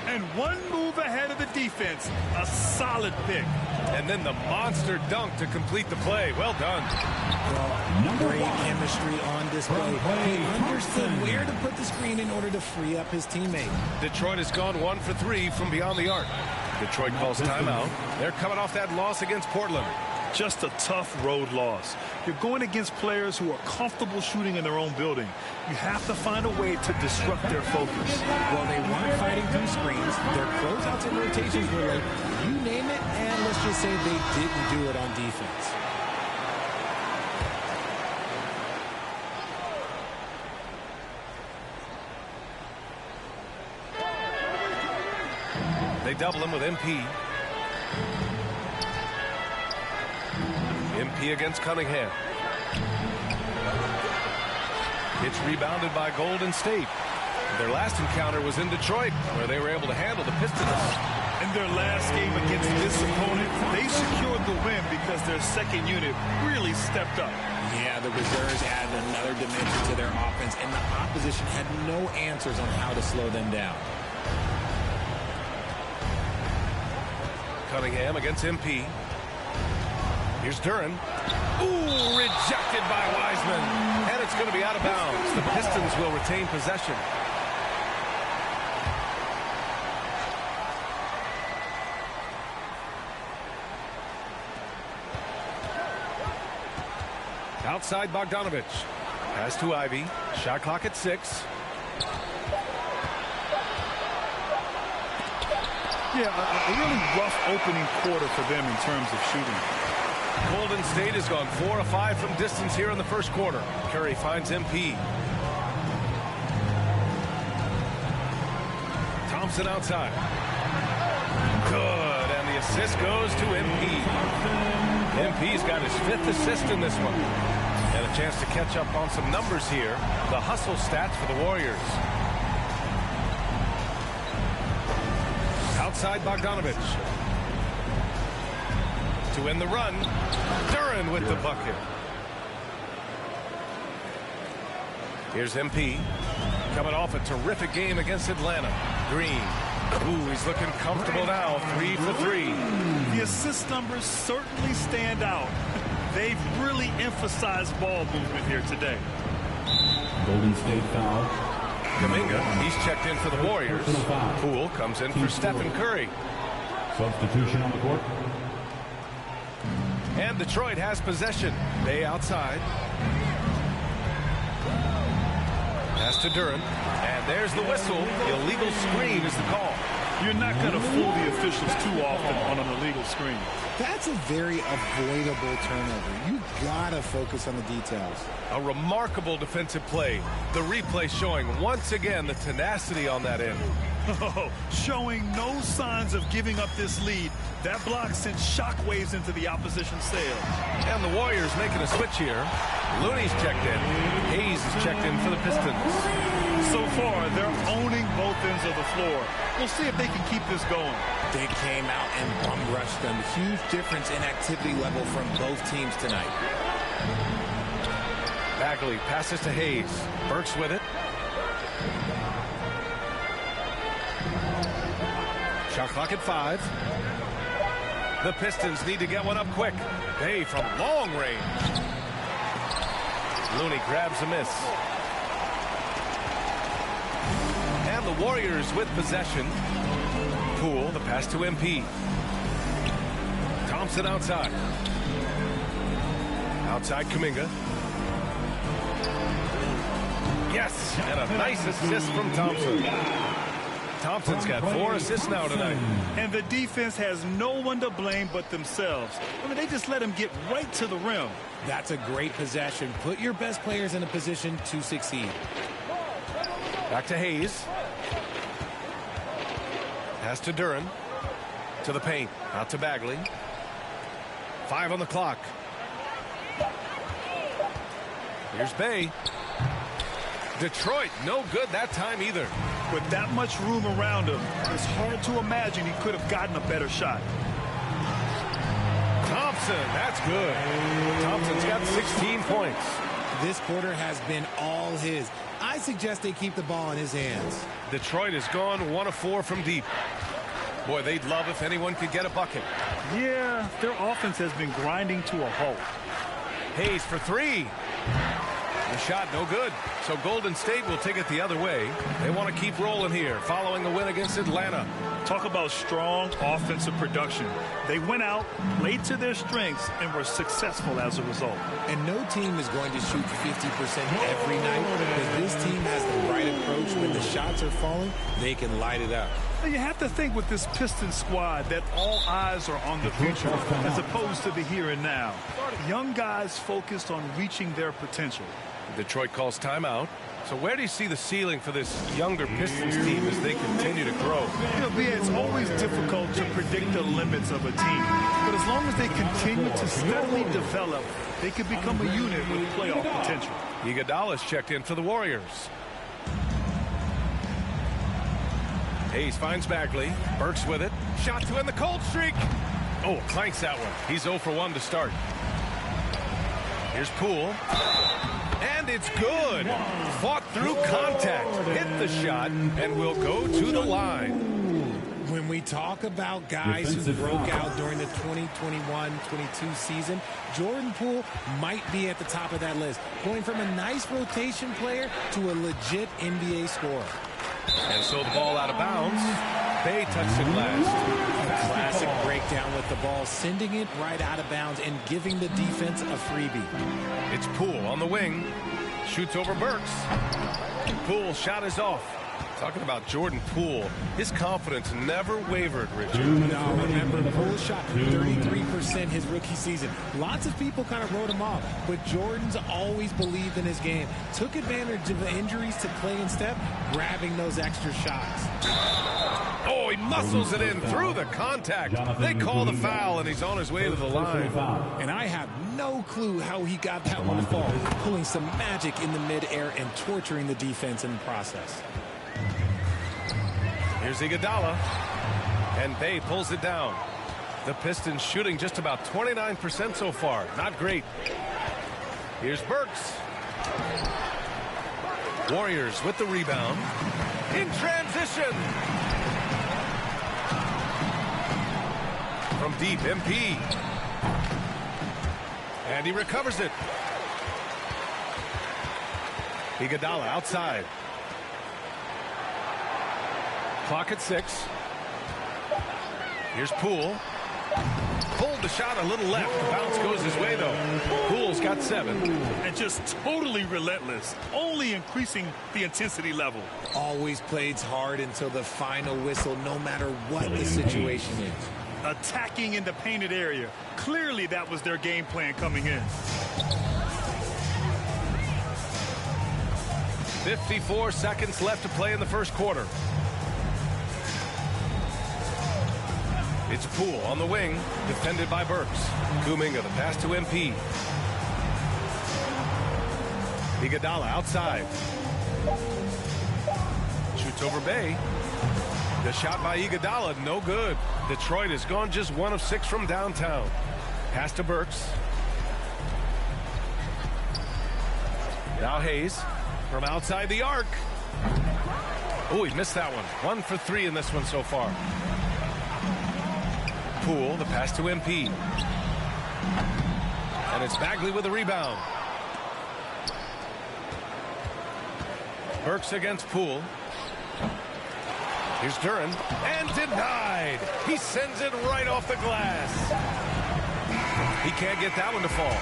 And one move ahead of the defense. A solid pick. And then the monster dunk to complete the play. Well done. Well, great chemistry on display. He understood where to put the screen in order to free up his teammate. Detroit has gone 1 for 3 from beyond the arc. Detroit calls timeout. They're coming off that loss against Portland. Just a tough road loss. You're going against players who are comfortable shooting in their own building. You have to find a way to disrupt their focus. Well, they weren't fighting through screens. Their closeouts and rotations were late. You name it, and let's just say they didn't do it on defense. They double him with MP. MP against Cunningham. It's rebounded by Golden State. Their last encounter was in Detroit, where they were able to handle the Pistons. In their last game against this opponent, they secured the win because their second unit really stepped up. Yeah, the reserves added another dimension to their offense, and the opposition had no answers on how to slow them down. Cunningham against MP. Here's Duren. Ooh, rejected by Wiseman. And it's going to be out of bounds. The Pistons will retain possession. Outside Bogdanovich. Pass to Ivy. Shot clock at 6. Yeah, a really rough opening quarter for them in terms of shooting. Golden State has gone 4 of 5 from distance here in the first quarter. Curry finds MP. Thompson outside. Good, and the assist goes to MP. MP's got his 5th assist in this one. And a chance to catch up on some numbers here. The hustle stats for the Warriors. Outside Bogdanovich. To end the run, Duren with the bucket. Here's MP. Coming off a terrific game against Atlanta. Green. Ooh, he's looking comfortable now. 3 for 3. The assist numbers certainly stand out. They've really emphasized ball movement here today. Golden State foul. Kuminga, he's checked in for the Warriors. Poole comes in for Stephen Curry. Substitution on the court. And Detroit has possession. Bay outside. Pass to Duren. And there's the whistle. The illegal screen is the call. You're not going to fool the officials too often on an illegal screen. That's a very avoidable turnover. You gotta focus on the details. A remarkable defensive play. The replay showing once again the tenacity on that end. Showing no signs of giving up this lead. That block sent shockwaves into the opposition sails. And the Warriors making a switch here. Looney's checked in. Hayes is checked in for the Pistons. So far, they're owning both ends of the floor. We'll see if they can keep this going. They came out and bum rushed them. Huge difference in activity level from both teams tonight. Bagley passes to Hayes. Burks with it. Shot clock at 5. The Pistons need to get one up quick. Bay from long range. Looney grabs a miss. And the Warriors with possession. Poole, the pass to MP. Thompson outside. Outside Kuminga. Yes, and a nice assist from Thompson. Thompson's got 4 assists now tonight. And the defense has no one to blame but themselves. I mean, they just let him get right to the rim. That's a great possession. Put your best players in a position to succeed. Back to Hayes. Pass to Duren. To the paint. Out to Bagley. 5 on the clock. Here's Bay. Detroit, no good that time either. With that much room around him, it's hard to imagine he could have gotten a better shot. Thompson, that's good. Thompson's got 16 points. This quarter has been all his. I suggest they keep the ball in his hands. Detroit has gone 1 of 4 from deep. Boy, they'd love if anyone could get a bucket. Yeah, their offense has been grinding to a halt. Hayes for 3. The shot no good. So Golden State will take it the other way. They want to keep rolling here following the win against Atlanta. Talk about strong offensive production. They went out, played to their strengths, and were successful as a result. And no team is going to shoot 50% every night, but this team has the right approach. When the shots are falling, they can light it up. You have to think with this Pistons squad that all eyes are on the future as opposed to the here and now. Young guys focused on reaching their potential. Detroit calls timeout. So where do you see the ceiling for this younger Pistons team as they continue to grow? You know, it's always difficult to predict the limits of a team. But as long as they continue to steadily develop, they could become a unit with playoff potential. Iguodala's checked in for the Warriors. Hayes finds Bagley. Burks with it. Shot to end the cold streak. Oh, clanks that one. He's 0 for 1 to start. Here's Poole. And it's good. Fought through contact. Hit the shot and will go to the line. When we talk about guys who broke out during the 2021-22 season, Jordan Poole might be at the top of that list, going from a nice rotation player to a legit NBA scorer. And so the ball out of bounds. Bay touched it last. Classic breakdown with the ball, sending it right out of bounds and giving the defense a freebie. It's Poole on the wing. Shoots over Burks. Poole shot is off. Talking about Jordan Poole, his confidence never wavered, Richard. No, remember, Poole shot 33% his rookie season. Lots of people kind of wrote him off, but Jordan's always believed in his game. Took advantage of the injuries to play in step, grabbing those extra shots. Oh, he muscles it in through the contact. They call the foul, and he's on his way to the line. And I have no clue how he got that one to fall, pulling some magic in the midair and torturing the defense in the process. Here's Iguodala, and Bay pulls it down. The Pistons shooting just about 29% so far. Not great. Here's Burks. Warriors with the rebound. In transition. deep. MP. And he recovers it. Iguodala outside. Clock at 6. Here's Poole. Pulled the shot a little left. The bounce goes his way, though. Poole's got 7. And just totally relentless, only increasing the intensity level. Always plays hard until the final whistle, no matter what the situation is. Attacking in the painted area. Clearly that was their game plan coming in. 54 seconds left to play in the first quarter. It's Poole on the wing, defended by Burks. Kuminga, the pass to MP. Iguodala outside. Shoots over Bay. The shot by Iguodala, no good. Detroit has gone just 1 of 6 from downtown. Pass to Burks. Now Hayes from outside the arc. Oh, he missed that one. 1 for 3 in this one so far. Poole, the pass to MP. And it's Bagley with a rebound. Burks against Poole. Here's Duren. And denied. He sends it right off the glass. He can't get that one to fall.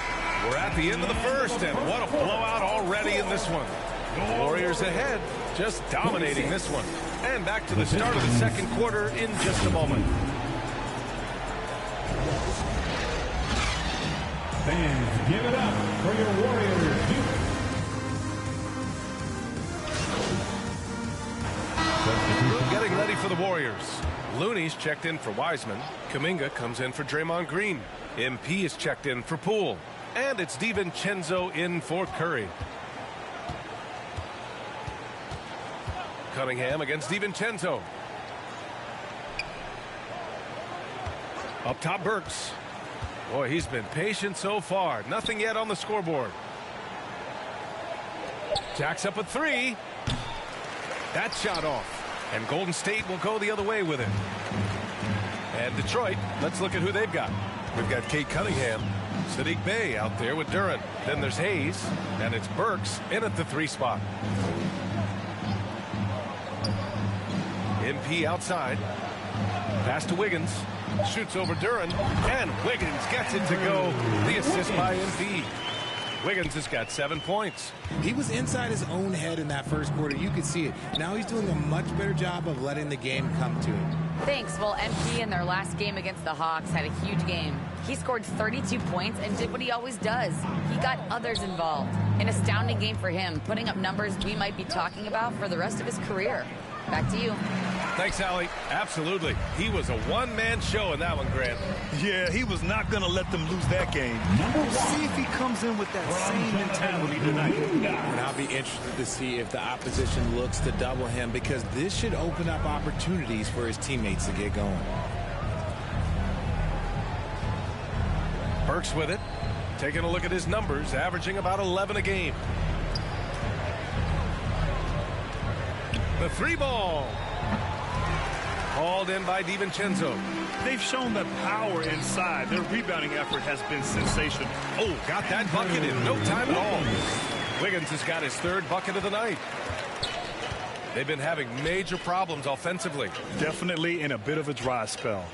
We're at the end of the first, and what a blowout already in this one. The Warriors ahead, just dominating this one. And back to the start of the second quarter in just a moment. Fans, give it up for your Warriors. Getting ready for the Warriors. Looney's checked in for Wiseman. Kuminga comes in for Draymond Green. MP is checked in for Poole. And it's DiVincenzo in for Curry. Cunningham against DiVincenzo. Up top, Burks. Boy, he's been patient so far. Nothing yet on the scoreboard. Jacks up a 3. That shot off. And Golden State will go the other way with it. And Detroit, let's look at who they've got. We've got Kate Cunningham. Saddiq Bey out there with Duren. Then there's Hayes. And it's Burks in at the 3 spot. MP outside. Pass to Wiggins. Shoots over Duren. And Wiggins gets it to go. The assist by MP. Wiggins has got 7 points. He was inside his own head in that first quarter. You could see it. Now he's doing a much better job of letting the game come to him. Thanks. Well, MP in their last game against the Hawks had a huge game. He scored 32 points and did what he always does. He got others involved. An astounding game for him, putting up numbers we might be talking about for the rest of his career. Back to you. Thanks, Allie. Absolutely. He was a one-man show in that one, Grant. Yeah, he was not going to let them lose that game. We'll see if he comes in with that same mentality tonight. And I'll be interested to see if the opposition looks to double him, because this should open up opportunities for his teammates to get going. Burks with it. Taking a look at his numbers, averaging about 11 a game. The 3 ball. Hauled in by DiVincenzo. They've shown the power inside. Their rebounding effort has been sensational. Oh, got that bucket in no time at all. Wiggins has got his 3rd bucket of the night. They've been having major problems offensively. Definitely in a bit of a dry spell.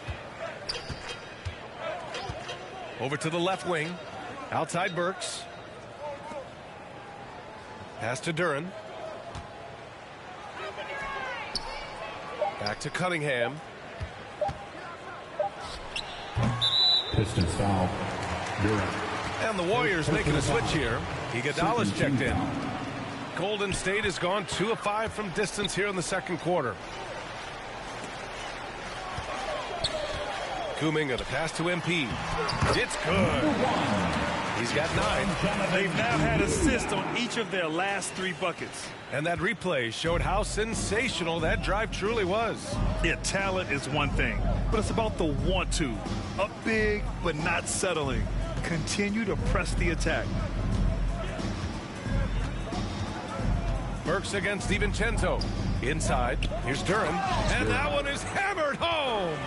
Over to the left wing. Outside Burks. Pass to Duren. Back to Cunningham. Pistons foul. Duren. And the Warriors making a switch here. Iguodala's checked in. Golden State has gone 2 of 5 from distance here in the second quarter. Kuminga, the pass to MP. It's good. He's got 9. They've now had assists on each of their last 3 buckets. And that replay showed how sensational that drive truly was. Yeah, talent is one thing, but it's about the want to. Up big, but not settling. Continue to press the attack. Burks against DiVincenzo. Inside. Here's Duren. And that one is hammered home.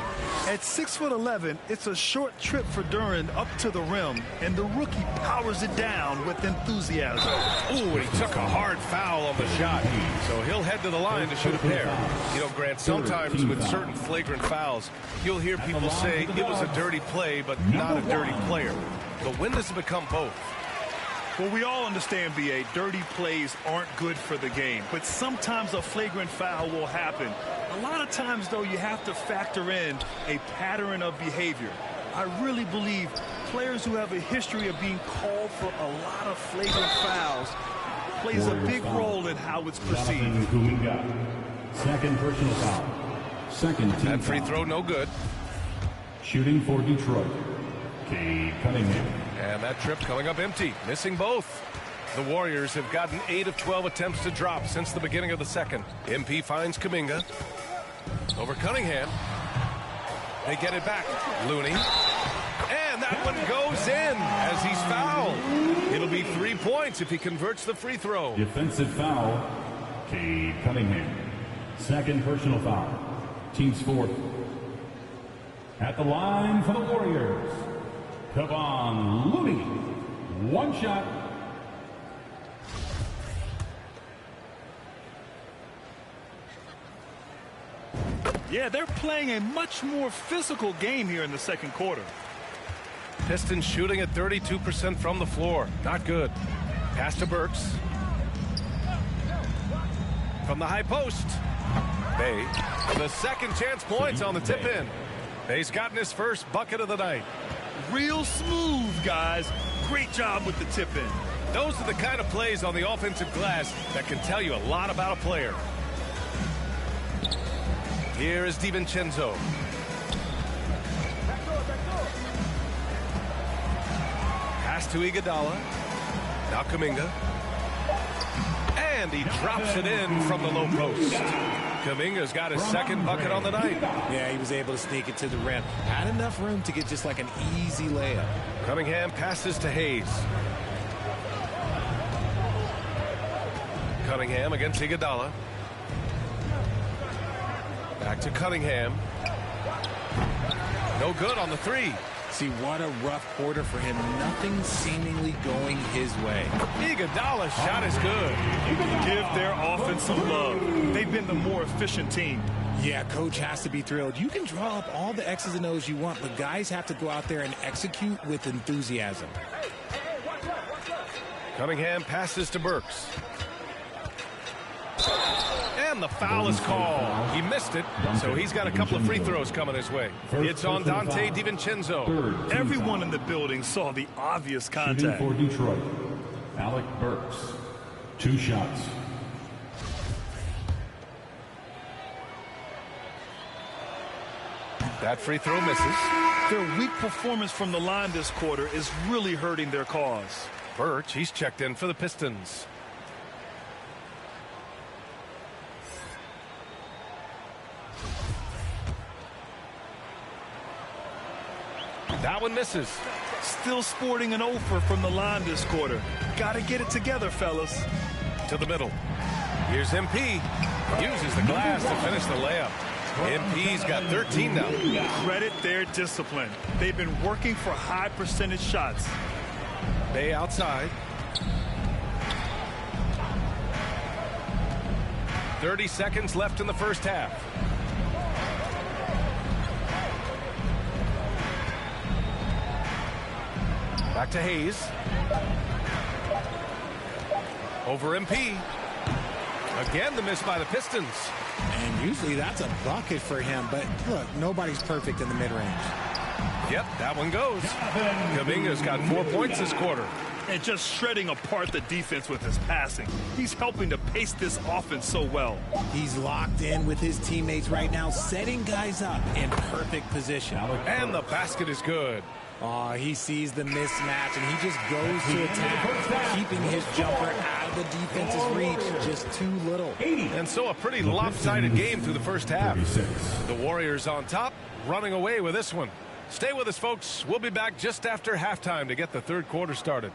At 6'11", it's a short trip for Duran up to the rim, and the rookie powers it down with enthusiasm. Ooh, and he took a hard foul on the shot, so he'll head to the line to shoot a pair. You know, Grant, sometimes with certain flagrant fouls, you'll hear people say it was a dirty play, but not a dirty player. But when does it become both? Well, we all understand, B.A., dirty plays aren't good for the game, but sometimes a flagrant foul will happen. A lot of times, though, you have to factor in a pattern of behavior. I really believe players who have a history of being called for a lot of flagrant fouls plays a big role in how it's perceived. Second personal foul. Second team That free throw no good. Shooting for Detroit, Cade Cunningham. And that trip coming up empty, missing both. The Warriors have gotten 8 of 12 attempts to drop since the beginning of the second. MP finds Kuminga over Cunningham. They get it back. Looney. And that one goes in as he's fouled. It'll be 3 points if he converts the free throw. Defensive foul, Cade Cunningham. Second personal foul. Team's fourth. At the line for the Warriors, Kevon Looney. One shot. Yeah, they're playing a much more physical game here in the second quarter. Pistons shooting at 32% from the floor. Not good. Pass to Burks. From the high post. Bay. The second chance points on the tip in. Bay's gotten his first bucket of the night. Real smooth, guys. Great job with the tip in. Those are the kind of plays on the offensive glass that can tell you a lot about a player. Here is DiVincenzo. Pass to Iguodala. Now Kuminga. And he drops it in from the low post. Kuminga's got his second bucket on the night. Yeah, he was able to sneak it to the rim. Had enough room to get just like an easy layup. Cunningham passes to Hayes. Cunningham against Iguodala. Back to Cunningham. No good on the three. See, what a rough quarter for him. Nothing seemingly going his way. Iguodala's shot is good. Give their offense some love. They've been the more efficient team. Yeah, coach has to be thrilled. You can draw up all the X's and O's you want, but guys have to go out there and execute with enthusiasm. Cunningham passes to Burks. And the foul is called. He missed it, so he's got a couple of free throws coming his way. It's on Dante DiVincenzo. Everyone in the building saw the obvious contact. Shooting for Detroit, Alec Burks. 2 shots. That free throw misses. Their weak performance from the line this quarter is really hurting their cause. Birch, he's checked in for the Pistons. That one misses. Still sporting an offer from the line this quarter. Got to get it together, fellas. To the middle. Here's MP. Uses the glass to finish the layup. MP's got 13 now. Credit their discipline. They've been working for high percentage shots. Bay outside. 30 seconds left in the first half. Back to Hayes. Over MP. Again, the miss by the Pistons. And usually that's a bucket for him, but look, nobody's perfect in the mid-range. Yep, that one goes. Kuminga's got 4 points this quarter. And just shredding apart the defense with his passing. He's helping to pace this offense so well. He's locked in with his teammates right now, setting guys up in perfect position. And the basket is good. He sees the mismatch, and he just goes to attack, keeping his jumper out of the defense's reach just too little. And so a pretty lopsided game through the first half. The Warriors on top, running away with this one. Stay with us, folks. We'll be back just after halftime to get the third quarter started.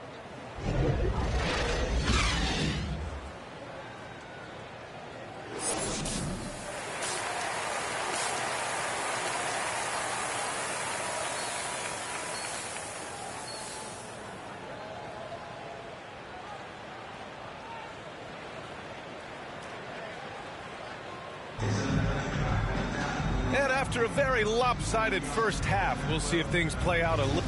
After a very lopsided first half, we'll see if things play out a little.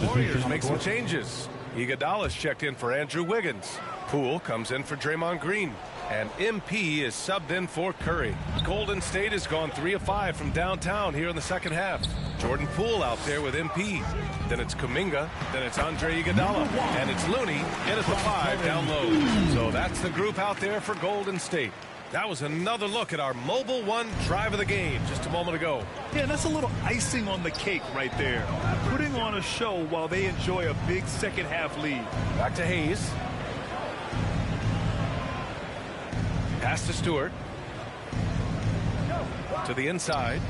Warriors make some changes. Iguodala's checked in for Andrew Wiggins. Poole comes in for Draymond Green. And MP is subbed in for Curry. Golden State has gone 3 of 5 from downtown here in the second half. Jordan Poole out there with MP. Then it's Kuminga. Then it's Andre Iguodala. And it's Looney in at the 5 down low. So that's the group out there for Golden State. That was another look at our Mobile One drive of the game just a moment ago. Yeah, that's a little icing on the cake right there. Putting on a show while they enjoy a big second half lead. Back to Hayes. Pass to Stewart. To the inside.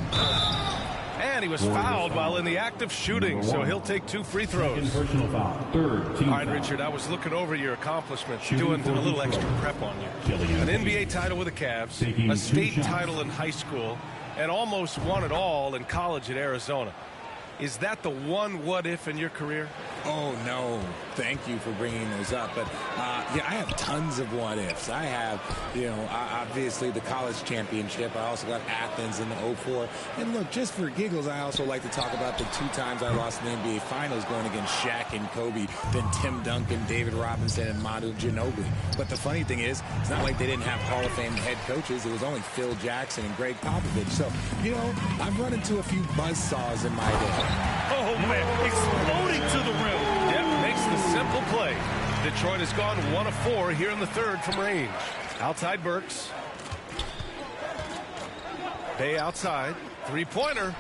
And he was fouled while in the act of shooting, so he'll take 2 free throws. Personal foul. Third team All right, foul. Richard, I was looking over your accomplishments, doing a little extra prep on you. An NBA title with the Cavs, a state title in high school, and almost won it all in college at Arizona. Is that the one what-if in your career? Oh, no. Thank you for bringing those up. But, yeah, I have tons of what-ifs. I have, obviously the college championship. I also got Athens in the 04. And, look, just for giggles, I also like to talk about the 2 times I lost in the NBA Finals going against Shaq and Kobe, then Tim Duncan, David Robinson, and Manu Ginobili. But the funny thing is, it's not like they didn't have Hall of Fame head coaches. It was only Phil Jackson and Greg Popovich. So, I've run into a few buzzsaws in my day. Oh, man, exploding to the rim. Yep, makes the simple play. Detroit has gone 1 of 4 here in the third from range. Outside Burks. Bay outside. 3-pointer.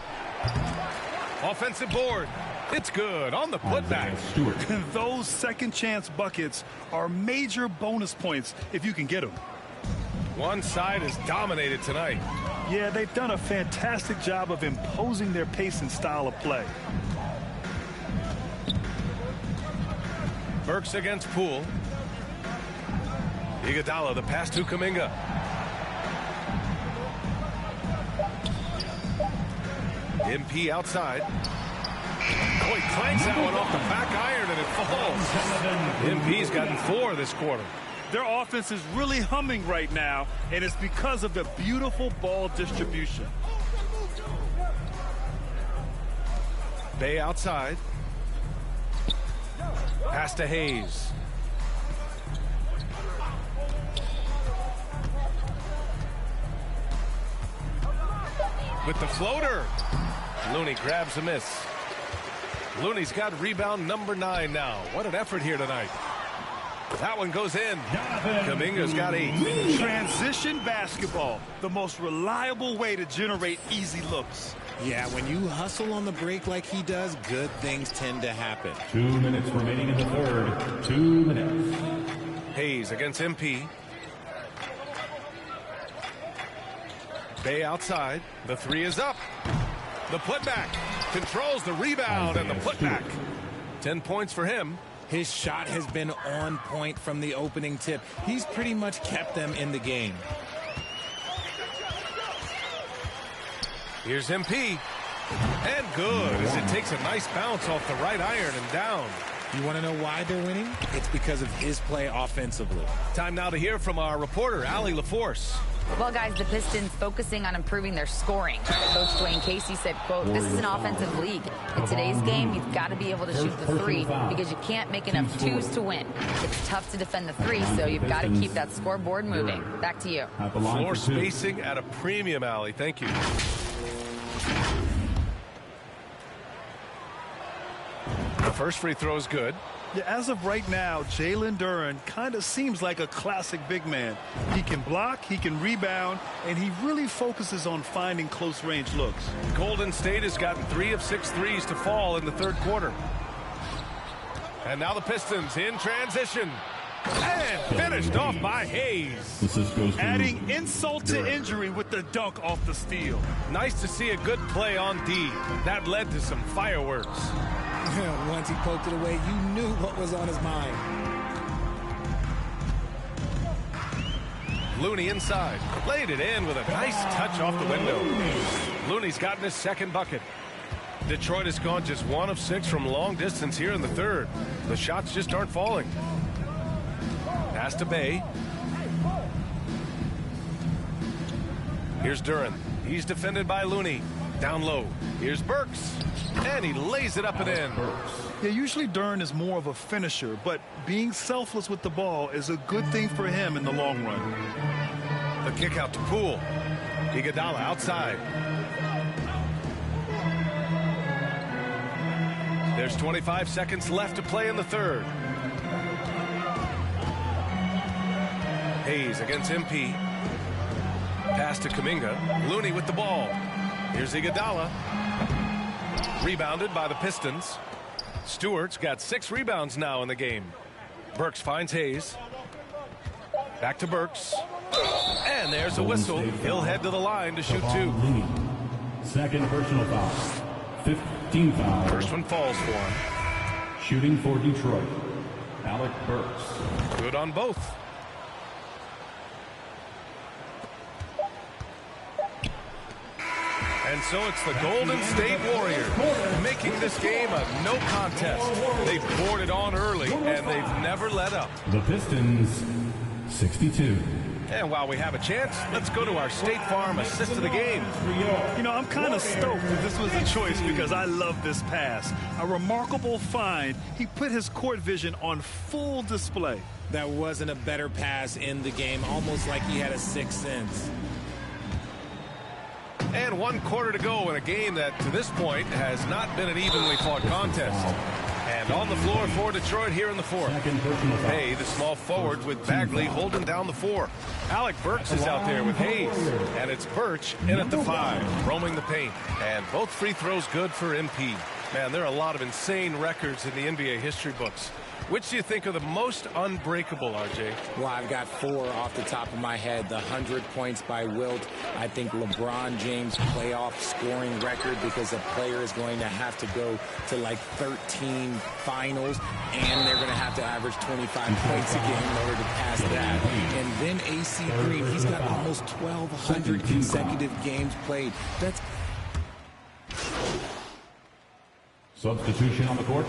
Offensive board. It's good on the putback. Those second chance buckets are major bonus points if you can get them. One side is dominated tonight. Yeah, they've done a fantastic job of imposing their pace and style of play. Burks against Poole. Iguodala, the pass to Kuminga. MP outside. Oh, he clanks that one off the back iron and it falls. MP's gotten 4 this quarter. Their offense is really humming right now, and it's because of the beautiful ball distribution. Bay outside. Pass to Hayes. With the floater. Looney grabs a miss. Looney's got rebound number 9 now. What an effort here tonight. That one goes in. Kuminga's got 8. Transition basketball, the most reliable way to generate easy looks. Yeah, when you hustle on the break like he does, good things tend to happen. 2 minutes remaining in the third. 2 minutes. Hayes against MP. Bay outside. The 3 is up. The putback. Controls the rebound and the putback. 10 points for him. His shot has been on point from the opening tip. He's pretty much kept them in the game. Here's MP. And good as it takes a nice bounce off the right iron and down. You want to know why they're winning? It's because of his play offensively. Time now to hear from our reporter, Allie LaForce. Well, guys, the Pistons focusing on improving their scoring. Coach Dwayne Casey said, quote, "This is an offensive league. In today's game, you've got to be able to shoot the 3 because you can't make enough 2s to win. It's tough to defend the 3, so you've got to keep that scoreboard moving." Back to you. Floor spacing at a premium, Allie. Thank you. The first free throw is good. Yeah, as of right now, Jalen Duren kind of seems like a classic big man. He can block, he can rebound, and he really focuses on finding close-range looks. Golden State has gotten 3 of 6 threes to fall in the third quarter. And now the Pistons in transition. And finished off by Hayes. Adding insult to injury with the dunk off the steal. Nice to see a good play on D. That led to some fireworks. Once he poked it away, you knew what was on his mind. Looney inside. Laid it in with a nice touch off the window. Looney's gotten his second bucket. Detroit has gone just 1 of 6 from long distance here in the third. The shots just aren't falling. Pass to Bay. Here's Duren. He's defended by Looney. Down low. Here's Burks. And he lays it up and in. Yeah, usually Duren is more of a finisher, but being selfless with the ball is a good thing for him in the long run. The kick out to Poole. Iguodala outside. There's 25 seconds left to play in the third. Hayes against MP. Pass to Kuminga. Looney with the ball. Here's Iguodala. Rebounded by the Pistons. Stewart's got 6 rebounds now in the game. Burks finds Hayes. Back to Burks. And there's a whistle. He'll head to the line to shoot 2. Second personal foul. 15 foul. First one falls for him. Shooting for Detroit, Alec Burks. Good on both. And so it's the Golden State Warriors making this game a no contest. They've poured it on early, and they've never let up. The Pistons, 62. And while we have a chance, let's go to our State Farm assist of the game. You know, I'm kind of stoked that this was a choice because I love this pass. A remarkable find. He put his court vision on full display. That wasn't a better pass in the game, almost like he had a sixth sense. And 1 quarter to go in a game that, to this point, has not been an evenly fought contest. And on the floor for Detroit here in the fourth. Hay, the small forward, with Bagley holding down the 4. Alec Burks is out there with Hayes. And it's Birch in at the 5, roaming the paint. And both free throws good for MP. Man, there are a lot of insane records in the NBA history books. Which do you think are the most unbreakable, RJ? Well, I've got 4 off the top of my head. The 100 points by Wilt. I think LeBron James' playoff scoring record, because a player is going to have to go to like 13 finals, and they're going to have to average 25 points a game in order to pass that. And then AC Green, he's got almost 1,200 consecutive games played. That's substitution on the court.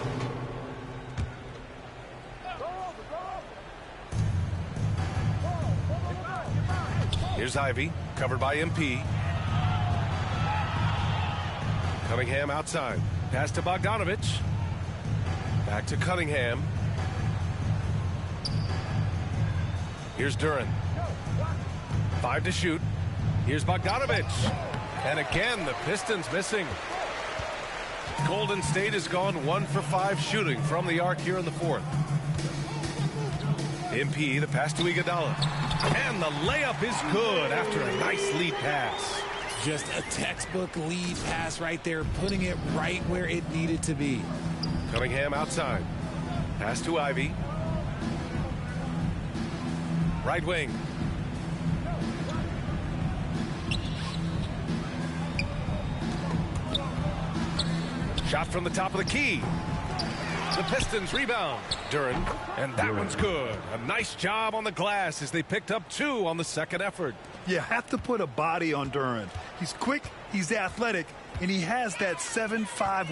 Here's Ivy, covered by MP. Cunningham outside. Pass to Bogdanovich. Back to Cunningham. Here's Duren. 5 to shoot. Here's Bogdanovich. And again, the Pistons missing. Golden State has gone 1 for 5 shooting from the arc here in the fourth. MP, the pass to Iguodala. And the layup is good after a nice lead pass. Just a textbook lead pass right there, putting it right where it needed to be. Cunningham outside. Pass to Ivy. Right wing. Shot from the top of the key. The Pistons rebound. Duren, and that one's good. A nice job on the glass as they picked up 2 on the second effort. You have to put a body on Duren. He's quick, he's athletic, and he has that 7'5"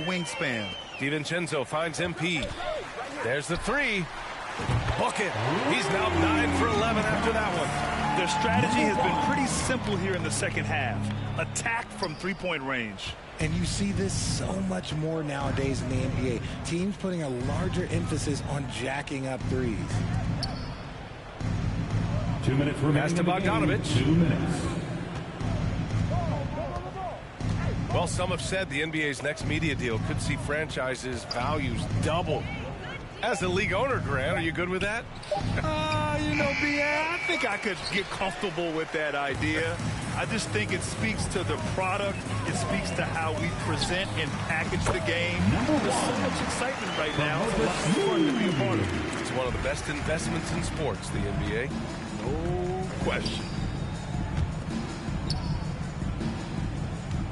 wingspan. DiVincenzo finds MP. There's the 3. Bucket. He's now 9 for 11 after that one. Their strategy has been pretty simple here in the second half. Attack from three-point range. And you see this so much more nowadays in the NBA. Teams putting a larger emphasis on jacking up threes. 2 minutes remaining. Pass to Bogdanovich. 2 minutes. Well, some have said the NBA's next media deal could see franchises' values double. As a league owner, Grant, are you good with that? You know, I think I could get comfortable with that idea. I just think it speaks to the product. It speaks to how we present and package the game. There's so much excitement right now. It's a lot of fun to be a part of. It's one of the best investments in sports, the NBA. No question.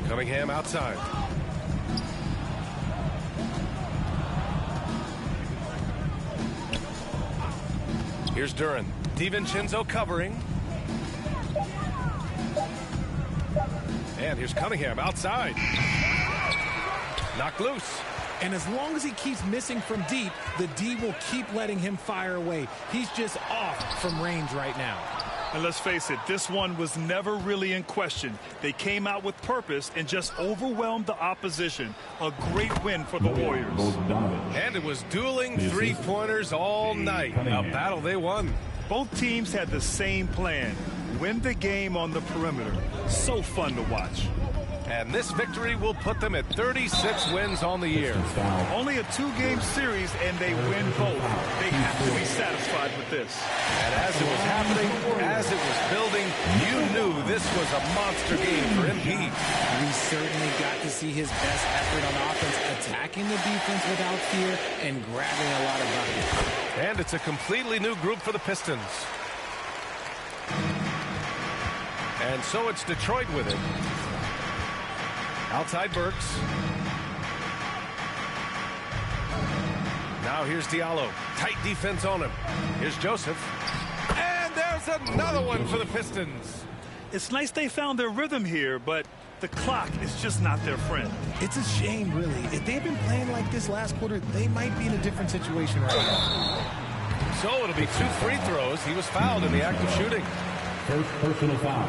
Cunningham outside. Here's Duren. DiVincenzo covering. And here's Cunningham outside. Knocked loose. And as long as he keeps missing from deep, the D will keep letting him fire away. He's just off from range right now. And let's face it, this one was never really in question. They came out with purpose and just overwhelmed the opposition. A great win for the Warriors. And it was dueling three-pointers all night. A battle they won. Both teams had the same plan. Win the game on the perimeter. So fun to watch. And this victory will put them at 36 wins on the year. Only a two-game series, and they win both. They have to be satisfied with this. And as it was happening, as it was building, you knew this was a monster game for MP. We certainly got to see his best effort on offense, attacking the defense without fear and grabbing a lot of buckets. And it's a completely new group for the Pistons. And so it's Detroit with it. Outside Burks. Now here's Diallo. Tight defense on him. Here's Joseph. And there's another one for the Pistons. It's nice they found their rhythm here, but the clock is just not their friend. It's a shame, really. If they'd been playing like this last quarter, they might be in a different situation right now. So it'll be 2 free throws. He was fouled in the act of shooting. First personal foul.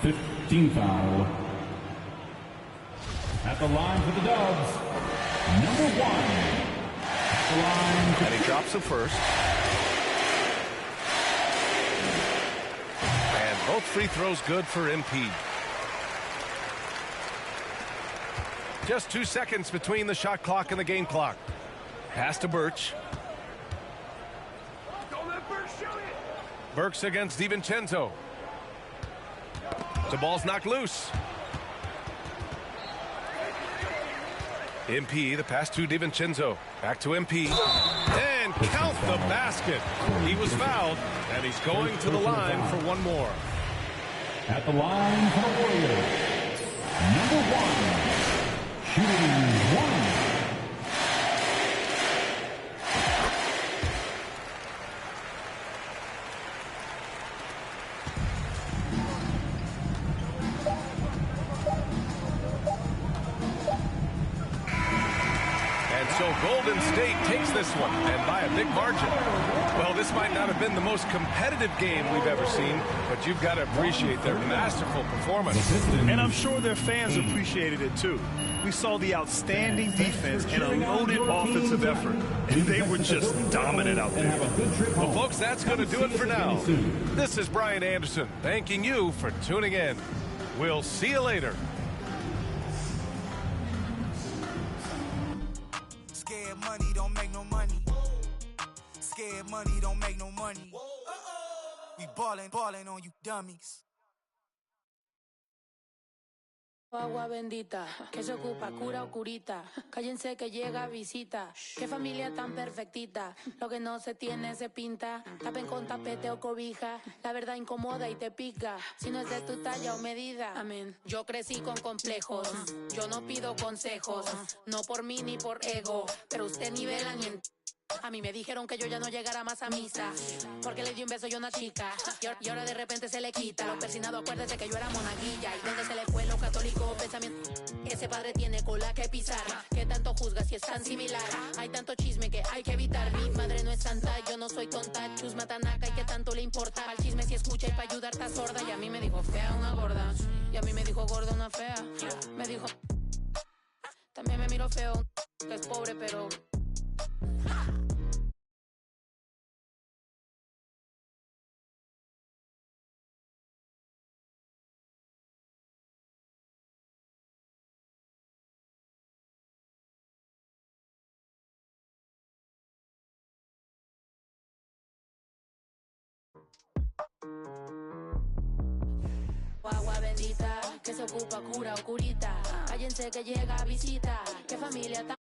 15 foul. At the line for the Dubs, number 1. At the line. And he drops the first. And both free throws good for MP. Just 2 seconds between the shot clock and the game clock. Pass to Birch. Don't let Birch shoot it. Burks against DiVincenzo. The ball's knocked loose. MP, the pass to DiVincenzo. Back to MP. And count the basket. He was fouled, and he's going to the line for one more. At the line for the Warriors, number 1. Shooting 1. So Golden State takes this one, and by a big margin. Well, this might not have been the most competitive game we've ever seen, but you've got to appreciate their masterful performance. And I'm sure their fans appreciated it too. We saw the outstanding defense and a loaded offensive effort, and they were just dominant out there. Well, folks, that's going to do it for now. This is Brian Anderson, thanking you for tuning in. We'll see you later. Scared money don't make no money. Scared money don't make no money. We ballin' on you dummies. Agua bendita, que se ocupa, cura o curita. Cállense que llega visita. Qué familia tan perfectita. Lo que no se tiene se pinta. Tapen con tapete o cobija. La verdad incomoda y te pica. Si no es de tu talla o medida. Amén. Yo crecí con complejos. Yo no pido consejos. No por mí ni por ego. Pero usted nivela ni en... A mí me dijeron que yo ya no llegara más a misa, porque le di un beso yo a una chica, y ahora de repente se le quita. Lo persinado, acuérdese que yo era monaguilla, y donde se le fue lo católico pensamiento. Ese padre tiene cola que pisar, que tanto juzga si es tan similar. Hay tanto chisme que hay que evitar. Mi madre no es santa, yo no soy tonta. Chusma tanaca y que tanto le importa. Al chisme si escucha y para ayudar está sorda. Y a mí me dijo fea una gorda, y a mí me dijo gorda una fea. Me dijo, también me miró feo, que es pobre pero... Agua bendita, que se ocupa, cura o curita. Cállense que llega visita. Qué familia tan...